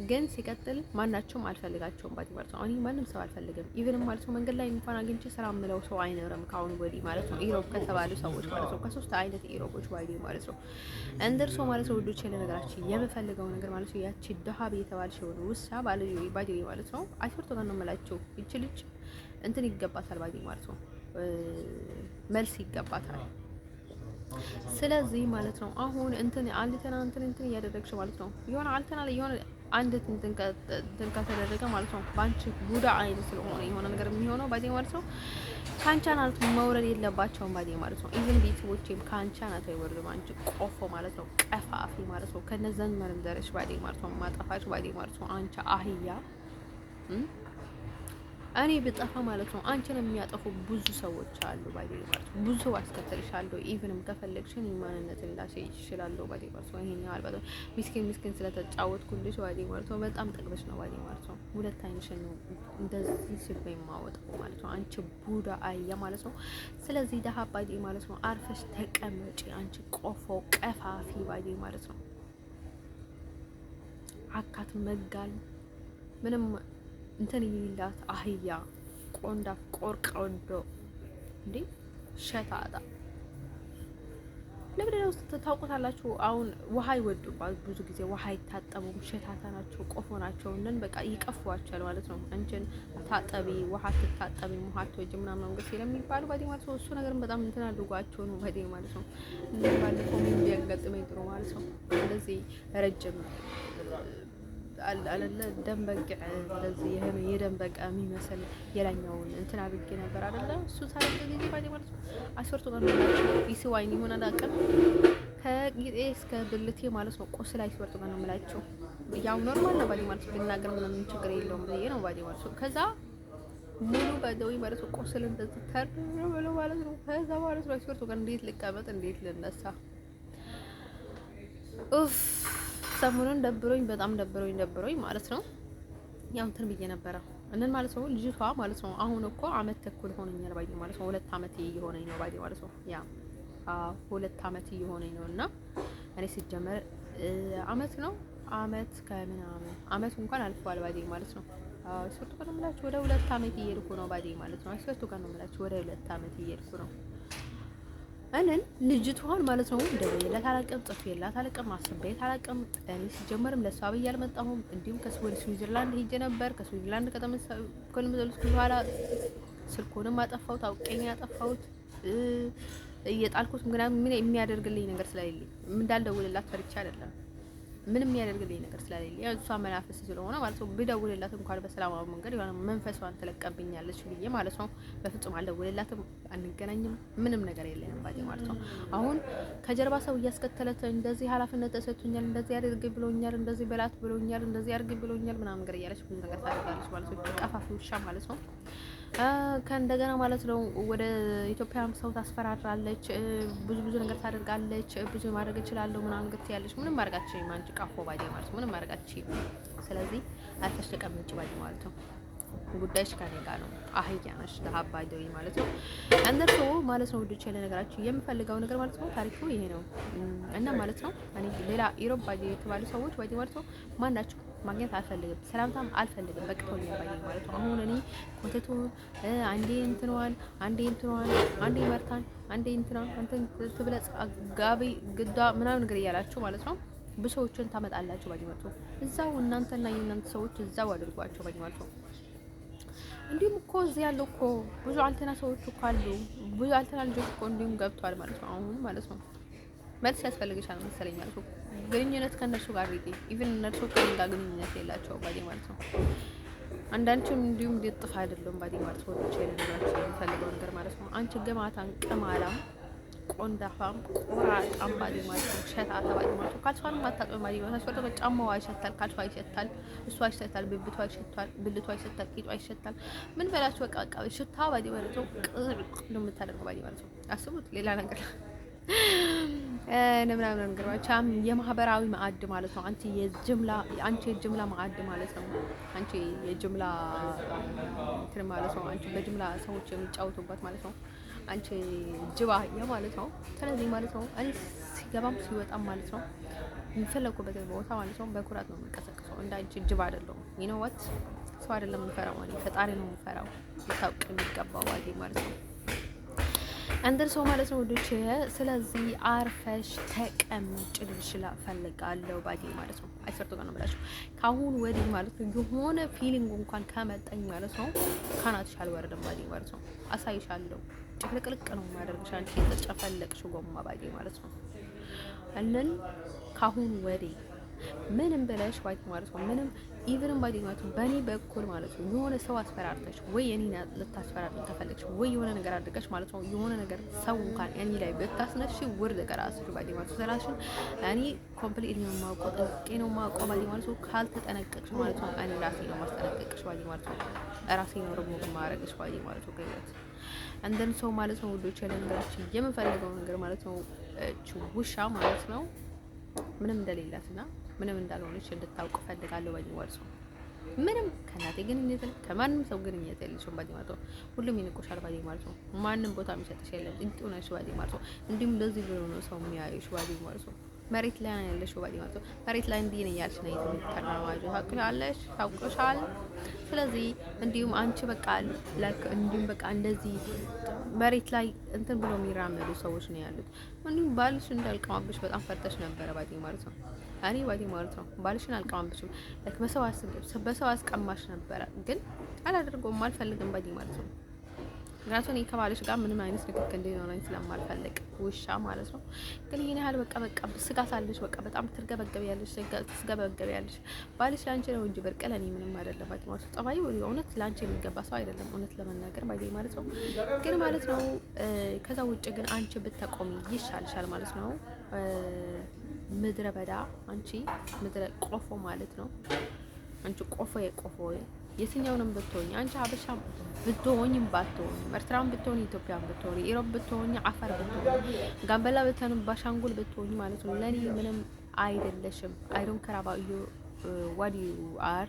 ግን ሲቀጥል ማናቸውም አልፈልጋቸውም ባዲ ማለት ነው። እኔ ማንም ሰው አልፈልግም። ኢቭን ማለት ነው መንገድ ላይ እንኳን አግኝቼ ስራ ምለው ሰው አይኖርም ካሁን ወዲህ ማለት ነው። ኢሮብ ከተባሉ ሰዎች ማለት ነው ከሶስት አይነት ኢሮቦች ባዲ ማለት ነው እንደርሶ ማለት ነው ውዶቼ ለነገራችን የምፈልገው ነገር ማለት ነው ያቺ ደሃብ የተባለች ሆነ ውሳ ባዲ ማለት ነው አይፈርቶ ጋር ነው የምላቸው እቺ ልጅ እንትን ይገባታል ባዲ ማለት ነው መልስ ይገባታል። ስለዚህ ማለት ነው አሁን እንትን አልተና እንትን እያደረግሽ ማለት ነው የሆነ አልተና የሆነ አንድ እንትን ከተደረገ ማለት ነው ባንቺ ቡዳ አይነት ስለሆነ የሆነ ነገር የሚሆነው ባዲ ማለት ነው ካንቻናት መውረድ የለባቸውም ባዲ ማለት ነው። ኢቭን ቤተሰቦቼም ካንቻናት አይወርድም አንቺ ቆፎ ማለት ነው ቀፋፊ ማለት ነው ከነዘን መርምዘረሽ ባዲ ማለት ነው ማጠፋሽ ባዲ ማለት ነው አንቺ አህያ እኔ ብጠፋ ማለት ነው አንቺን የሚያጠፉ ብዙ ሰዎች አሉ ባዲ ማለት ነው። ብዙ አስከተልሻለሁ ኢቭንም ከፈለግሽን ማንነትን ላሳይሽ እችላለሁ ባዲ ማለት ነው። ይሄን ያህል ባዲ ምስኪን ስለተጫወትኩልሽ ባዲ ማለት ነው በጣም ጠቅበሽ ነው ባዲ ማለት ነው። ሁለት አይንሽን ነው እንደዚህ ሲል የማወጣው ማለት ነው አንቺ ቡዳ አያ ማለት ነው። ስለዚህ ደሃ ባዲ ማለት ነው አርፈሽ ተቀመጪ አንቺ ቆፎ ቀፋፊ ባዲ ማለት ነው። አካት መጋል ምንም እንትን ይላት አህያ ቆንዳ ቆርቆንዶ እንዴ ሸታጣ ለምን ነው ታውቁታላችሁ? አሁን ውሃ ይወዱባል ብዙ ጊዜ ውሃ ይታጠቡም ሸታታ ናቸው ቆፎ ናቸው እንደን በቃ ይቀፏቸዋል ማለት ነው። አንቺን ታጠቢ ውሃ ትታጠቢ ውሃ ትወጂ ምናምን ነገር ስለሚባሉ ባዲ ማለት ነው እሱ ነገርም በጣም እንትን አድርጓቸው ነው ባዲ ማለት ነው። ባለፈው ምን ቢያጋጥመኝ ጥሩ ማለት ነው እንደዚህ ረጅም አለለ ደንበቅ እንደዚህ ይሄን የደንበቃ የሚመስል የላኛውን እንትን አድርጌ ነበር አይደለ እሱ ታሪክ ጊዜ ባዲ ማለት ነው አስወርቶ ጋር ነው ይስዋይን ይሆናል አቀም ከጊዜ እስከ ብልቴ ማለት ነው ቆስል አስወርቶ ጋር ነው የምላቸው። ያው ኖርማል ነው ባዲ ማለት ነው ብናገር ምንም ችግር የለውም ብዬ ነው ባዲ ማለት ነው። ከዛ ሙሉ ባዲ ማለት ነው ቆስል እንደዚህ ተርሮ ብሎ ማለት ነው ከዛ ማለት ነው አስወርቶ ጋር እንዴት ልቀመጥ እንዴት ልነሳ ኡፍ ሰሞኑን በጣም ደብሮኝ ማለት ነው። ያው እንትን ብዬ ነበረ እነን ማለት ነው ልጅቷ ማለት ነው አሁን እኮ አመት ተኩል ሆነኛል ባዲ ማለት ነው 2 አመት እየሆነኝ ነው ባዲ ማለት ነው ያ 2 አመት እየሆነኝ ነው እና እኔ ሲጀመር አመት ከምናምን አመት እንኳን አልፏል ባዲ ማለት ነው። ሰርቱ ጋር ነው የምላችሁ ወደ 2 አመት እየሄድኩ ነው ባዲ ማለት ነው። ሰርቱ ጋር ነው የምላችሁ ወደ 2 አመት እየሄድኩ ነው። እነን ልጅቷን ማለት ነው ደውዬላት አላውቅም፣ ጽፌላት አላውቅም፣ አስቤያት አላውቅም። እኔ ሲጀመርም ለሷ ብዬ አልመጣሁም። እንዲሁም ወደ ስዊዘርላንድ ሄጄ ነበር። ከስዊዘርላንድ ከተመለስኩ በኋላ ስልኩንም አጠፋሁት፣ አውቄኝ ያጠፋሁት እየጣልኩት ምክንያቱም የሚያደርግልኝ ነገር ስለሌለኝ እንዳልደውልላት ፈርቻ አይደለም ምንም የሚያደርግልኝ ነገር ስለሌለ እሷ መናፈስ ስለሆነ ማለት ነው ብደውልላት እንኳን በሰላማዊ መንገድ የሆነ መንፈሷን ትለቀብኛለች ብዬ ማለት ነው በፍጹም አልደውልላትም፣ አንገናኝም፣ ምንም ነገር የለንም ባዲ ማለት ነው። አሁን ከጀርባ ሰው እያስከተለት እንደዚህ ኃላፊነት ተሰጥቶኛል፣ እንደዚህ አድርግ ብሎኛል፣ እንደዚህ በላት ብሎኛል፣ እንደዚህ አድርግ ብሎኛል ምናምን ነገር እያለች ብዙ ነገር ታደርጋለች ማለት ነው። ቀፋፊ ውሻ ማለት ነው። ከእንደገና ማለት ነው ወደ ኢትዮጵያ ሰው ታስፈራራለች፣ ብዙ ነገር ታደርጋለች። ብዙ ማድረግ እችላለሁ ምናምን ግት ያለች ምንም ማድረጋችኝ አንቺ ቃፎ ባዲ ማለት ነው ምንም ማድረጋችኝ። ስለዚህ አልፈሽ ተቀመጪ ባዲ ማለት ነው። ጉዳይሽ ከኔ ጋር ነው። አህያ ነሽ ለሀባይ ደውይ ማለት ነው። እንደርሶ ማለት ነው ወዲቼ ለነገራችሁ የምፈልገው ነገር ማለት ነው ታሪኩ ይሄ ነው እና ማለት ነው እኔ ሌላ ኢሮብ ባዲ የተባሉ ሰዎች ባዲ ማለት ነው ማናችሁ ማግኘት አልፈልግም፣ ሰላምታም አልፈልግም። በቅቶኛል ባዲ ማለት ነው። አሁን እኔ ኮተቱ አንዴ እንትኗን አንዴ መርታን አንዴ እንትኗን አንተን ትብለጽ ጋቢ ግዳ ምናምን ነገር እያላችሁ ማለት ነው ብዙዎችን ታመጣላችሁ ባዲ ማለት ነው። እዛው እናንተና የእናንተ ሰዎች እዛው አድርጓቸው ባዲ ማለት ነው። እንዲሁም እኮ እዚህ ያለው እኮ ብዙ አልተና ሰዎች እኮ አሉ፣ ብዙ አልተና ልጆች እኮ እንዲሁም ገብቷል ማለት ነው አሁን ማለት ነው። መልስ ያስፈልግሻል መሰለኝ ማለት ነው። ግንኙነት ከእነርሱ ጋር አድርጊ። ኢቭን እነርሱ ከእኔ ጋር ግንኙነት የላቸውም ባዴ ማለት ነው። አንዳንቺም እንዲሁም እንዲጥፍ አይደለም ባዴ ማለት ነው። ወጥቼ ልነግራችሁ የምፈልገው ነገር ማለት ነው። አንቺ ገማታን ቅማላም ቆንዳፋም ቆራጣም ባዴ ማለት ነው። ሸታታ ባዴ ማለት ነው። ካልሷንም አታጥበም ባዴ ማለት ነው። ጫማዋ ይሸታል፣ ካልሷ ይሸታል፣ እሷ ይሸታል፣ ብብቷ ይሸታል፣ ብልቷ ይሸታል፣ ቂጧ ይሸታል። ምን በላችሁ በቃ ሽታ ባዴ ማለት ነው። ቅዝቅ ነው የምታደርገው ባዴ ማለት ነው። አስቡት ሌላ ነገር ምናምን ነገር ብቻም የማህበራዊ ማዕድ ማለት ነው። አንቺ የጅምላ ማዕድ ማለት ነው። አንቺ የጅምላ እንትን ማለት ነው። አንቺ በጅምላ ሰዎች የሚጫወቱበት ማለት ነው። አንቺ ጅባ ማለት ነው። ስለዚህ ማለት ነው እኔ ሲገባም ሲወጣም ማለት ነው የሚፈለጉበት ቦታ ማለት ነው በኩራት ነው የምንቀሳቀሰው። እንደ አንቺ ጅባ አይደለሁም። you know what ሰው አይደለም የምፈራው እኔ ፈጣሪ ነው የምፈራው። ልታውቅ የሚገባው ማለት ነው። አንደር ሰው ማለት ነው ወዶች። ስለዚህ አርፈሽ ተቀመጭ ልሽላ ፈልጋለሁ ባዲ ማለት ነው። አይሰርቶ ጋር ነው ብላችሁ ካሁን ወዲህ ማለት ነው የሆነ ፊሊንግ እንኳን ከመጣኝ ማለት ነው ካናትሽ አልወረደም ባዲ ማለት ነው። አሳይሻለሁ። ጭፍልቅልቅ ነው ማደርግሽ አንቺ የተጨፈለቅሽ ጎማ ባዲ ማለት ነው። እነን ካሁን ወዲህ ምንም ብለሽ ባዲ ማለት ነው ምንም ኢቭንም ባዲ ማለት ነው በእኔ በኩል ማለት ነው የሆነ ሰው አስፈራርተሽ ወይ እኔን ልታስፈራርተሽ ከፈለግሽ ወይ የሆነ ነገር አድርገሽ ማለት ነው የሆነ ነገር ሰው እንኳን እኔ ላይ ብታስነሽ ውርድ ገራስሽ ባዲ ማለት ነው። ስራሽን እኔ ኮምፕሊትሊ ነው የማውቀው፣ ጥንቄ ነው የማውቀው ባዲ ማለት ነው። ካልተጠነቀቅሽ ማለት ነው እኔ ራሴ ነው ማስጠነቀቅሽ ባዲ ማለት ነው። ራሴ ነው ደግሞ ማረግሽ ባዲ ማለት ነው። ገይት እንደን ሰው ማለት ነው ወዶች ለነገራችን የምፈልገው ነገር ማለት ነው ውሻ ማለት ነው ምንም እንደሌላትና ምንም እንዳልሆነች እንድታውቅ ፈልጋለሁ ባዲ ማለት ነው። ምንም ከናቴ ግንኙነት ከማንም ሰው ግንኙነት የለሽም ባዲ ማለት ነው። ሁሉም ይንቆሻል ባዲ ማለት ነው። ማንም ቦታ የሚሰጥሽ የለም። እንጥው ነሽ ባዲ ማለት ነው። እንዲሁም እንደዚህ ብሎ ነው ሰው የሚያዩሽ ባዲ ማለት ነው። መሬት ላይ ያለሽ ባዲ ማለት ነው። መሬት ላይ እንዲህ ነው ያልሽ ነው የተራማጁ ታውቂያለሽ፣ ታውቆሻል። ስለዚህ እንዲሁም አንቺ በቃ ላይክ እንዲሁም በቃ እንደዚህ መሬት ላይ እንትን ብሎ የሚራመዱ ሰዎች ነው ያሉት። እንዲሁም ባልሽ እንዳልቀማብሽ በጣም ፈርተሽ ነበረ ባዲ ማለት ነው። እኔ ባዲ ማለት ነው ባልሽን አልቀማብሽም ላይክ በሰው አስቀማሽ ነበረ፣ ግን አላደርገውም አልፈልግም ባዲ ማለት ነው። ምክንያቱም እኔ ከባልሽ ጋር ምንም አይነት ንክክ እንዲኖረኝ ስለማልፈልግ ውሻ ማለት ነው። ግን ይሄን ያህል በቃ ስጋት አለሽ፣ በቃ በጣም ትርገበገቢያለሽ። ባልሽ ላንቺ ነው እንጂ በርቀ ለኔ ምንም አይደለም ባዲ ማለት ነው። ጠባዩ እውነት ላንቺ የሚገባ ሰው አይደለም እውነት ለመናገር ባዲ ማለት ነው። ግን ማለት ነው ከዛ ውጭ ግን አንቺ ብትቆሚ ይሻልሻል ማለት ነው። ምድረ በዳ አንቺ ምድረ ቆፎ ማለት ነው። አንቺ ቆፎ የትኛውንም ብትሆኝ አንቺ ሀበሻ ብትሆኝም ባትሆኝ ኤርትራም ብትሆኝ ኢትዮጵያም ብትሆኝ ኢሮብ ብትሆኝ አፋር ብትሆኝ ጋምቤላ ብትሆኝ ባሻንጉል ብትሆኝ ማለት ነው ለኔ ምንም አይደለሽም። አይ ዶንት ካር አባውት ዩ ዋት ዩ አር።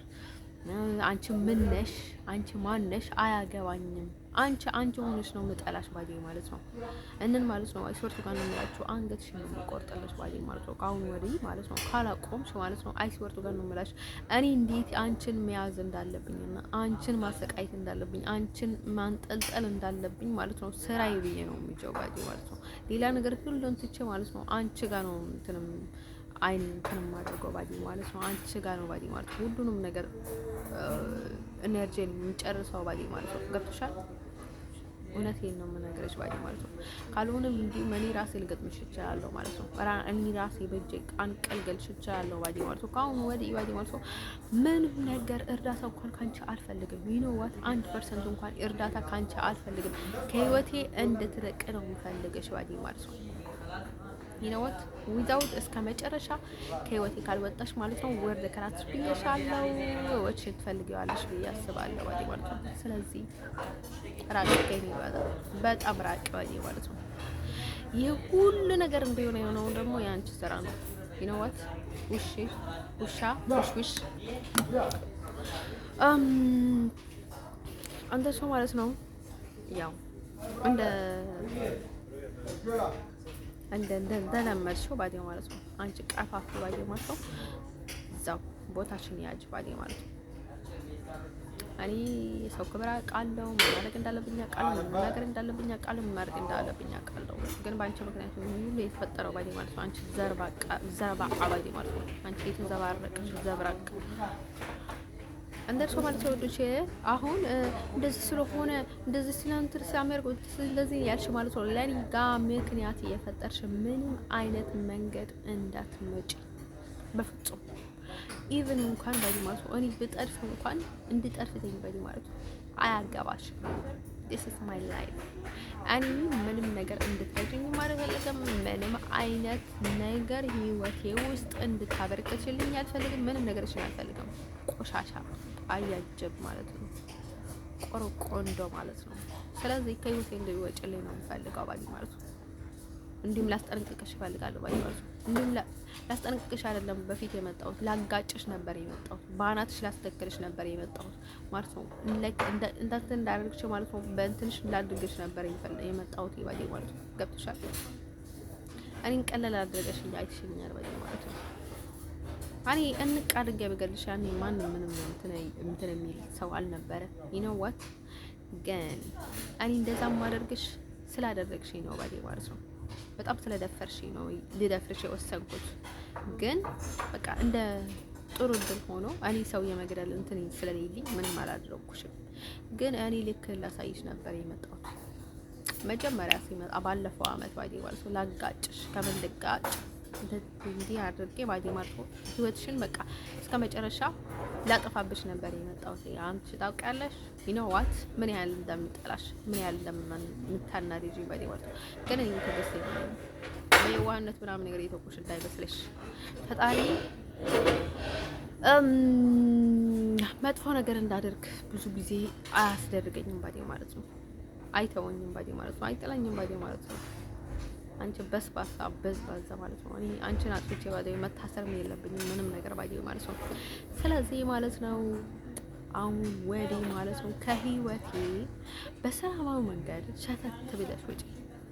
አንቺ ምን ነሽ? አንቺ ማን ነሽ? አያገባኝም። አንቺ ሆነሽ ነው የምጠላሽ ባዲ ማለት ነው። እንን ማለት ነው አይሶርቱ ጋር ነው የምላችሁ አንገትሽን ነው የምቆርጥልሽ ባዲ ማለት ነው። ካሁን ወዲህ ማለት ነው ካላቆምሽ ማለት ነው አይሶርቱ ጋር ነው የምላሽ እኔ እንዴት አንቺን መያዝ እንዳለብኝና አንቺን ማሰቃየት እንዳለብኝ አንቺን ማንጠልጠል እንዳለብኝ ማለት ነው ስራዬ ብዬ ነው የሚጀው ባዲ ማለት ነው። ሌላ ነገር ሁሉን ትቼ ማለት ነው አንቺ ጋር ነው እንትንም አይን እንትን ማድረገው ባዲ ማለት ነው። አንቺ ጋር ነው ባዲ ማለት ነው። ሁሉንም ነገር ኢነርጂን የሚጨርሰው ባዲ ማለት ነው። ገብቶሻል? እውነቴን ነው የምነግርሽ ባዲ ማለት ነው። ካልሆነም እንዲህ እኔ ራሴ ልገጥምሽ እችላለሁ ማለት ነው። እኔ ራሴ በእጄ አንቀልገልሽ እችላለሁ ባዲ ማለት ነው። ካሁን ወዲህ ባዲ ማለት ነው ምንም ነገር እርዳታ እንኳን ካንቺ አልፈልግም። you know what 1% እንኳን እርዳታ ካንቺ አልፈልግም። ከህይወቴ እንድትርቅ ነው የምፈልግሽ ባዲ ማለት ነው። you know what without እስከ መጨረሻ ከህይወቴ ካልወጣሽ ማለት ነው ወርደ ከራስሽ ብዬሻለሁ። ወጭ ትፈልጊዋለሽ ብዬ አስባለሁ ባዲ ማለት ነው። ስለዚህ ራቅ ከኔ በጣም ራቅ ባዲ ማለት ነው። ይሄ ሁሉ ነገር እንደሆነ የሆነው ደግሞ ያንቺ ስራ ነው። you know what ውሻ አንተ ሰው ማለት ነው ያው እንደለመድሽው ባዲ ማለት ነው። አንቺ ቀፋፍ ባዲ ማለት ነው። እዛው ቦታሽን ያጅ ባዲ ማለት ነው። እኔ ሰው ክብር አውቃለሁ፣ ማድረግ እንዳለብኝ አውቃለሁ፣ መናገር እንዳለብኝ አውቃለሁ፣ ማድረግ እንዳለብኝ አውቃለሁ። ግን በአንቺ ምክንያት ሁሉ የተፈጠረው ባዲ ማለት ነው። አንቺ ዘርባቃ ባዲ ማለት ነው። አንቺ የተዘባረቅሽ ዘብራቅ እንደርሶ ማለት ወዶች አሁን እንደዚህ ስለሆነ እንደዚህ ስለንትር ሲያመርቁ እንደዚህ ያልሽ ማለት ነው። ለኔ ጋ ምክንያት እየፈጠርሽ ምንም አይነት መንገድ እንዳትመጪ በፍጹም። ኢቭን እንኳን ባዲ ማለት ነው እኔ ብጠርፍ እንኳን እንድጠርፍተኝ ባዲ ማለት ነው አያገባሽ። this is my life እኔ ምንም ነገር እንድትረጂኝ ማለት አልፈልግም። ምንም አይነት ነገር ህይወቴ ውስጥ እንድታበረከችልኝ አልፈልግም። ምንም ነገር እሺ አልፈልግም። ቆሻሻ አያጀብ ማለት ነው፣ ቆርቆንዶ ማለት ነው። ስለዚህ ከህይወቴ እንድትወጪልኝ ነው የምፈልገው ባዲ ማለት ነው። እንዲሁም ላስጠነቅቅሽ እፈልጋለሁ ባዲ ማለት ነው። እንዲሁም ላስጠነቅቅሽ አይደለም በፊት የመጣሁት ላጋጭሽ ነበር የመጣሁት፣ ባናትሽ ላስተክልሽ ነበር የመጣሁት ማለት ነው። እንዳንተ እንዳደረግሽ ማለት ነው በእንትንሽ እንዳድርግሽ ነበር የመጣሁት ባዲ ማለት ነው። ገብቶሻል? እኔን ቀለል አድርገሽ አይተሽኛል ባዲ ማለት ነው። እኔ እንቅ አድርጌ በገልሽ ያኔ ማንም ምንም እንትን የሚል ሰው አልነበረ። you know what ግን እኔ እንደዛ ማደርግሽ ስላደረግሽኝ ነው ባዲ ማለት ነው። በጣም ስለደፈርሽኝ ነው ልደፍርሽ የወሰንኩት። ግን በቃ እንደ ጥሩ እድል ሆኖ እኔ ሰው የመግደል እንትን ስለሌለኝ ምንም አላደረኩሽም። ግን እኔ ልክ ላሳይሽ ነበር የመጣሁት መጀመሪያ ሲመጣ ባለፈው አመት ባዲ ማለት ነው። ላጋጭሽ ከምን ልጋጭ እንዲህ አድርጌ ባዲ ማለት ነው ህይወትሽን በቃ እስከ መጨረሻ ላጠፋብሽ ነበር የመጣሁት። አንቺ ታውቂያለሽ you know what ምን ያህል እንደምጠላሽ ምን ያህል እንደምታናድጂ ባዲ ማለት ነው። ግን እኔ ተደስተኝ የዋህነት ምናምን ነገር የተቆሽ እንዳይመስልሽ ፈጣሪ መጥፎ ነገር እንዳደርግ ብዙ ጊዜ አያስደርገኝም ባዲ ማለት ነው። አይተወኝም ባዲ ማለት ነው። አይጥለኝም ባዲ ማለት ነው። አንቺ በስባሳ በዝባዛ ማለት ነው። እኔ አንቺን አጥቼ ባዲ መታሰርም የለብኝም ምንም ነገር ባዲ ማለት ነው። ስለዚህ ማለት ነው አሁን ወዲህ ማለት ነው ከህይወቴ በሰላማዊ መንገድ ሸተት ብለሽ ውጪ።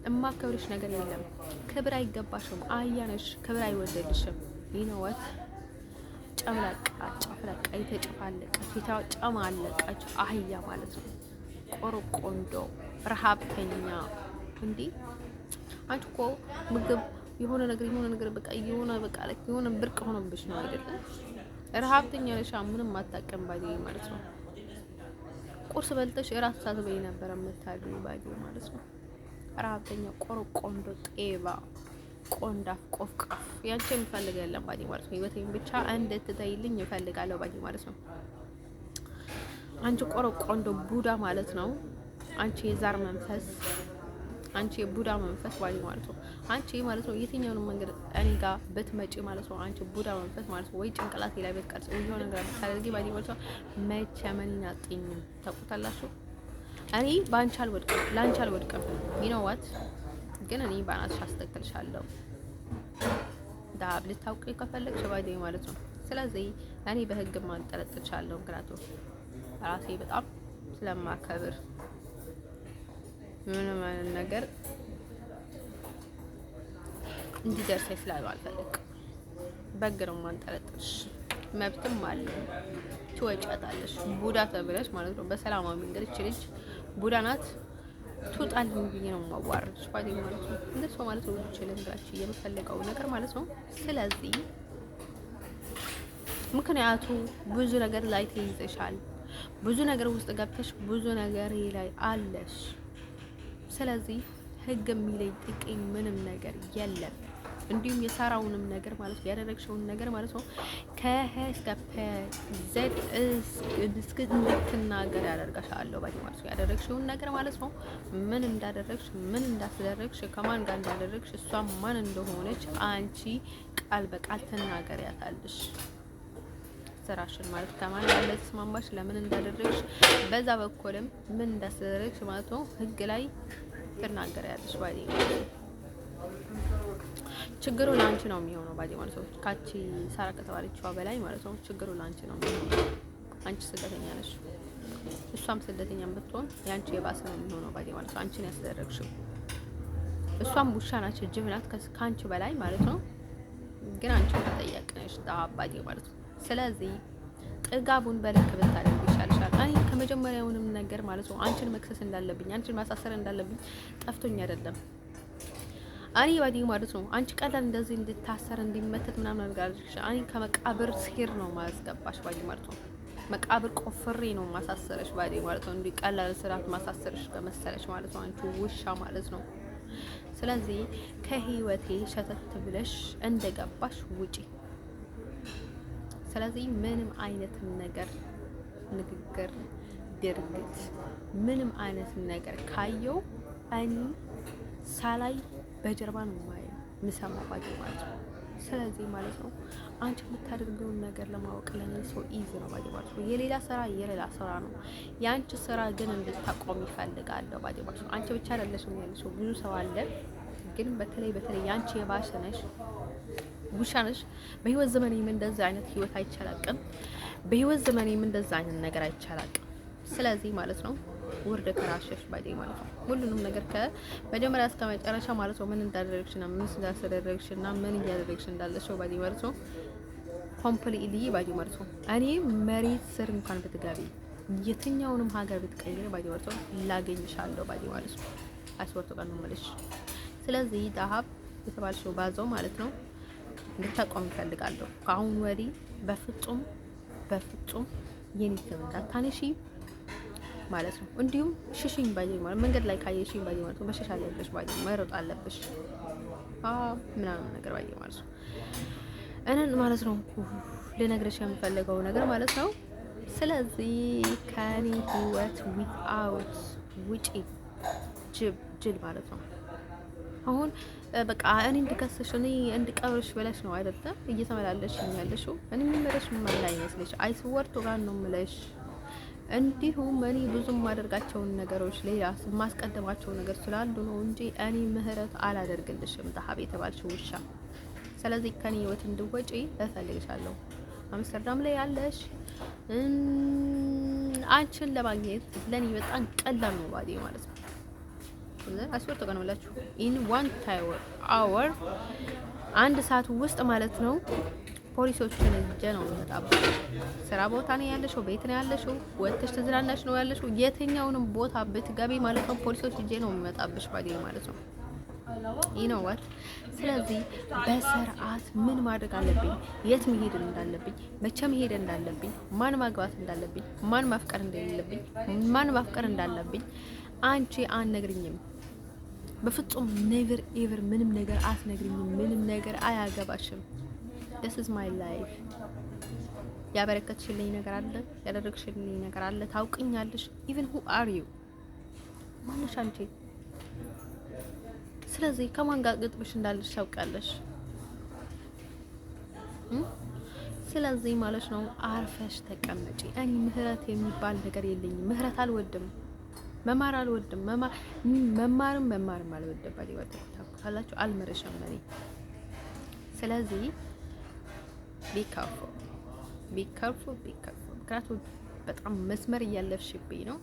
እማከብርሽ ነገር የለም። ክብር አይገባሽም። አያነሽ ክብር አይወደድሽም። ይነወት ጨምላቃ ጨፍለቃ የተጨፋለቀች የተጨማለቀች አህያ ማለት ነው። ቆርቆንዶ ረሃብተኛ እንዴ! አንቺ እኮ ምግብ የሆነ ነገር በቃ የሆነ ብርቅ ሆኖብሽ ነው አይደለም? ረሃብተኛ ነሽ። ምንም አታውቅም ባዲ ማለት ነው። ቁርስ በልተሽ እራት ሳትበይ ነበር የምታድሪው ባዲ ማለት ነው። ረሃብተኛ ቆርቆንዶ ጤባ ቆንዳፍ ቆፍቃፍ ያንቺ የምፈልግ የለም ባዲ ማለት ነው። ህይወቴን ብቻ እንድትተይልኝ እፈልጋለሁ ባዲ ማለት ነው። አንቺ ቆርቆንዶ ቡዳ ማለት ነው። አንቺ የዛር መንፈስ፣ አንቺ የቡዳ መንፈስ ባዲ ማለት ነው። አንቺ ማለት ነው የትኛውንም መንገድ እኔ ጋር ብትመጪ ማለት ነው አንቺ ቡዳ መንፈስ ማለት ነው ወይ ጭንቅላቴ ላይ ብትቀርጽ ወይ የሆነ ነገር ብታደርጊ ባዲ ማለት ነው መቼም አጥኝም ታውቁታላችሁ። እኔ ባንቺ አልወድቅም፣ ላንቺ አልወድቅም። you know what ግን እኔ ባናትሽ አስተክልሻለሁ ዳብ ልታውቂ ከፈለግሽ ባዲ ማለት ነው። ስለዚህ እኔ በህግ ማንጠለጥልሻለሁ ምክንያቱም ራሴ በጣም ስለማከብር ምንም አይነት ነገር እንዲደርሰኝ ስላልፈልግ በግ ነው ማንጠለጥልሽ። መብትም አለ ትወጫታለሽ ቡዳ ተብለሽ ማለት ነው። በሰላማዊ መንገድ እቺ ልጅ ቡዳ ናት ትውጣልኝ ብዬ ነው የማዋርድሽ ባዲ ማለት ነው። እንደሱ ማለት ነው ልንገራችሁ የምፈልገው ነገር ማለት ነው። ስለዚህ ምክንያቱ ብዙ ነገር ላይ ተይዘሻል፣ ብዙ ነገር ውስጥ ገብተሽ ብዙ ነገር ላይ አለሽ። ስለዚህ ህግ የሚለኝ ጥቂም ምንም ነገር የለም። እንዲሁም የሰራውንም ነገር ማለት ነው ያደረግሽውን ነገር ማለት ነው ከሀ እስከ ፐ ዘድ እስከ እንድትናገር ያደርጋሻለሁ ባዲ ማለት ነው። ያደረግሽውን ነገር ማለት ነው ምን እንዳደረግሽ ምን እንዳስደረግሽ ከማን ጋር እንዳደረግሽ እሷ ማን እንደሆነች አንቺ ቃል በቃል ትናገሪያታለሽ። ስራሽን ማለት ከማን ጋር ለተስማማሽ ለምን እንዳደረግሽ በዛ በኩልም ምን እንዳስደረግሽ ማለት ነው ህግ ላይ ትናገሪያለሽ ባዲ። ችግሩ ላንቺ ነው የሚሆነው ባዲ ማለት ነው። ካቺ ሳራ ከተባለችዋ በላይ ማለት ነው ችግሩ ላንቺ ነው የሚሆነው። አንቺ ስደተኛ ነሽ፣ እሷም ስደተኛ ብትሆን ያንቺ የባሰ ነው የሚሆነው ባዲ ማለት ነው። አንቺን ያስደረግሽው እሷም ውሻ ናት፣ ጅብ ናት ካንቺ በላይ ማለት ነው። ግን አንቺ ተጠያቂ ነሽ ባዲ ማለት ነው። ስለዚህ ጥጋቡን በልክ ብታደርግ ይሻልሻል። እኔ ከመጀመሪያውንም ነገር ማለት ነው አንቺን መክሰስ እንዳለብኝ አንቺን ማሳሰር እንዳለብኝ ጠፍቶኝ አይደለም። እኔ ባዲ ማለት ነው አንቺ ቀላል እንደዚህ እንድታሰር እንዲመተት ምናምን አድርጋለሽ። እኔ ከመቃብር ስሄር ነው ማስገባሽ ባዲ ማለት ነው። መቃብር ቆፍሬ ነው ማሳሰረሽ ባዴ ማለት ነው። እንዲህ ቀላል ስራት ማሳሰረሽ ከመሰለሽ ማለት ነው። አንቺ ውሻ ማለት ነው። ስለዚህ ከህይወቴ ሸተት ብለሽ እንደገባሽ ውጪ። ስለዚህ ምንም አይነት ነገር ንግግር፣ ድርጊት፣ ምንም አይነት ነገር ካየው እኔ ሳላይ በጀርባ ነው ማየው ምሰማው ባዴ ማለት ነው። ስለዚህ ማለት ነው አንቺ የምታደርገውን ነገር ለማወቅ ለኔ ሰው ኢዚ ነው ባዴ ማለት ነው። የሌላ ስራ የሌላ ስራ ነው። የአንቺ ስራ ግን እንድታቆም ይፈልጋለሁ ባዴ ማለት ነው። አንቺ ብቻ አይደለሽም ያለሽው ብዙ ሰው አለ። ግን በተለይ የአንቺ የባሰ ነሽ፣ ውሻ ነሽ። በህይወት ዘመኔም እንደዛ አይነት ህይወት አይቻላቅም። በህይወት ዘመኔም እንደዛ አይነት ነገር አይቻላቅም። ስለዚህ ማለት ነው ውርድ ከራስሽ ባዴ ማለት ነው። ሁሉንም ነገር ከመጀመሪያ እስከ መጨረሻ ማለት ነው ምን እንዳደረግሽና ምን ስላደረግሽና ምን እያደረግሽ እንዳለሽ ባዴ ማለት ነው ኮምፕሊትሊ ባዴ ማለት ነው። እኔ መሬት ስር እንኳን ብትገቢ የትኛውንም ሀገር ብትቀይር ባዴ ማለት ነው ላገኝሻለሁ ባዴ ማለት ነው። አስወርቶ ቀን ነው ማለት። ስለዚህ ዳሀብ የተባልሽው ባዘው ማለት ነው እንድታቆም ይፈልጋለሁ። ከአሁን ወዲህ በፍጹም የኔ ስም እንዳታነሺ ማለት ነው። እንዲሁም ሽሽኝ ባይ ማለት መንገድ ላይ ካየሽኝ ባይ ማለት ነው መሸሽ አለብሽ ባይ መሮጥ አለብሽ ምናምን ነገር ባይ ማለት ነው። እነን ማለት ነው ልነግርሽ የምፈልገው ነገር ማለት ነው። ስለዚህ ከኔ ህይወት ዊትአውት ውጪ ጅል ማለት ነው። አሁን በቃ እኔ እንድከስሽ እኔ እንድቀብርሽ ብለሽ ነው አይደለም እየተመላለሽ ያለሽው። እኔ ምንመረሽ ምን ላይ ይመስልሽ? አይስወርቱ ጋር ነው ምለሽ። እንዲሁም እኔ ብዙም ማደርጋቸውን ነገሮች ሌላ ማስቀደማቸው ነገር ስላሉ ነው እንጂ እኔ ምህረት አላደርግልሽም ዳሀብ የተባልሽ ውሻ። ስለዚህ ከኔ ህይወት እንድወጪ እፈልግሻለሁ። አምስተርዳም ላይ ያለሽ አንቺን ለማግኘት ለኔ በጣም ቀላል ነው ባዴ ማለት ነው። አስወርቶ ቀን ብላችሁ ኢን 1 አወር አንድ ሰዓት ውስጥ ማለት ነው ፖሊሶችን እጀ ነው የሚመጣበት። ስራ ቦታ ነው ያለሽው፣ ቤት ነው ያለሽው፣ ወጥተሽ ተዝናናሽ ነው ያለሽው፣ የትኛውንም ቦታ ብትገቢ ማለት ነው ፖሊሶች እጀ ነው የሚመጣብሽ ባዴ ማለት ነው። ይነዋት። ስለዚህ በስርዓት ምን ማድረግ አለብኝ፣ የት መሄድ እንዳለብኝ፣ መቼ መሄድ እንዳለብኝ፣ ማን ማግባት እንዳለብኝ፣ ማን ማፍቀር እንደሌለብኝ፣ ማን ማፍቀር እንዳለብኝ አንቺ አትነግሪኝም። በፍጹም ኔቨር ኤቨር ምንም ነገር አትነግሪኝም። ምንም ነገር አያገባሽም። this is my life። ያበረከትሽልኝ ነገር አለ፣ ያደረግሽልኝ ነገር አለ። ታውቅኛለሽ። even who are you ማንሽ አንቺ? ስለዚህ ከማን ጋር ግጥምሽ እንዳለሽ ታውቃለሽ። ስለዚህ ማለት ነው አርፈሽ ተቀመጪ። እኔ ምህረት የሚባል ነገር የለኝም። ምህረት አልወድም፣ መማር አልወድም፣ መማርም አልወድም። ባዲ ታውቃላችሁ፣ አልመረሽም እኔ። ስለዚህ be careful። ምክንያቱም በጣም መስመር እያለፍሽብኝ ነው።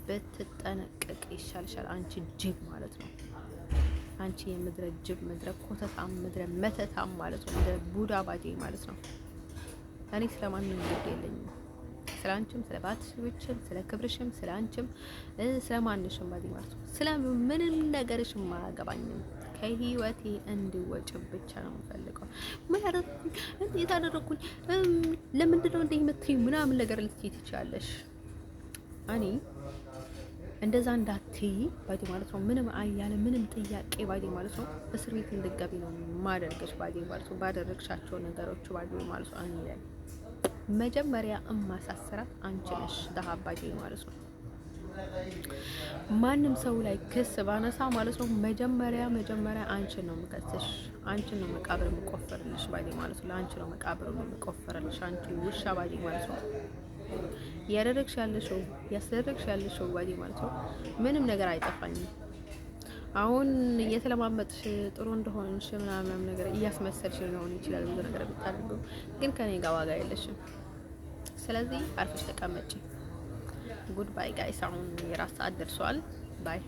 ብትጠነቀቅ ይሻልሻል። አንቺ ጅብ ማለት ነው። አንቺ የምድረ ጅብ፣ ምድረ ኮተታም፣ ምድረ መተታም ማለት ነው። ምድረ ቡዳ ባጄ ማለት ነው። እኔ ስለማንም ግድ የለኝም። ስለ አንቺም፣ ስለ ባትሽም፣ ስለ ክብርሽም፣ ስለ አንቺም፣ ስለ ማንሽም ባጄ ማለት ነው። ስለ ምንም ነገርሽም አያገባኝም። ከህይወቴ እንድወጭ ብቻ ነው የምፈልገው። ምን አደረኩኝ? እንዴት አደረኩኝ? ለምንድን ነው እንዴ የምትይው ምናምን ነገር ልትይ ትችያለሽ። እኔ እንደዛ እንዳትይ ባዲ ማለት ነው። ምንም አያለ ምንም ጥያቄ ባዲ ማለት ነው እስር ቤት እንድትገቢ ነው ማደርግሽ ባዲ ማለት ነው። ባደረግሻቸው ነገሮች ባዲ ማለት ነው። እኔ ላይ መጀመሪያ እማሳስራት አንቺ ነሽ ዳሀብ ባዲ ማለት ነው። ማንም ሰው ላይ ክስ ባነሳ ማለት ነው መጀመሪያ አንቺን ነው የምከስሽ፣ አንቺን ነው መቃብር የምቆፍርልሽ ባዲ ማለት ነው። አንቺ ነው መቃብር የምቆፍርልሽ አንቺ ውሻ ባዲ ማለት ነው። ያደረግሽ ያለሽው ባዲ ማለት ነው። ምንም ነገር አይጠፋኝም። አሁን እየተለማመጥሽ ጥሩ እንደሆንሽ ምናምን ነገር እያስመሰልሽ ሊሆን ይችላል ብዙ ነገር ብታደርገው፣ ግን ከኔ ጋር ዋጋ የለሽም። ስለዚህ አርፈሽ ተቀመጪ። ጉድ ባይ ጋይስ። አሁን የራስ ሰዓት ደርሷል። ባይ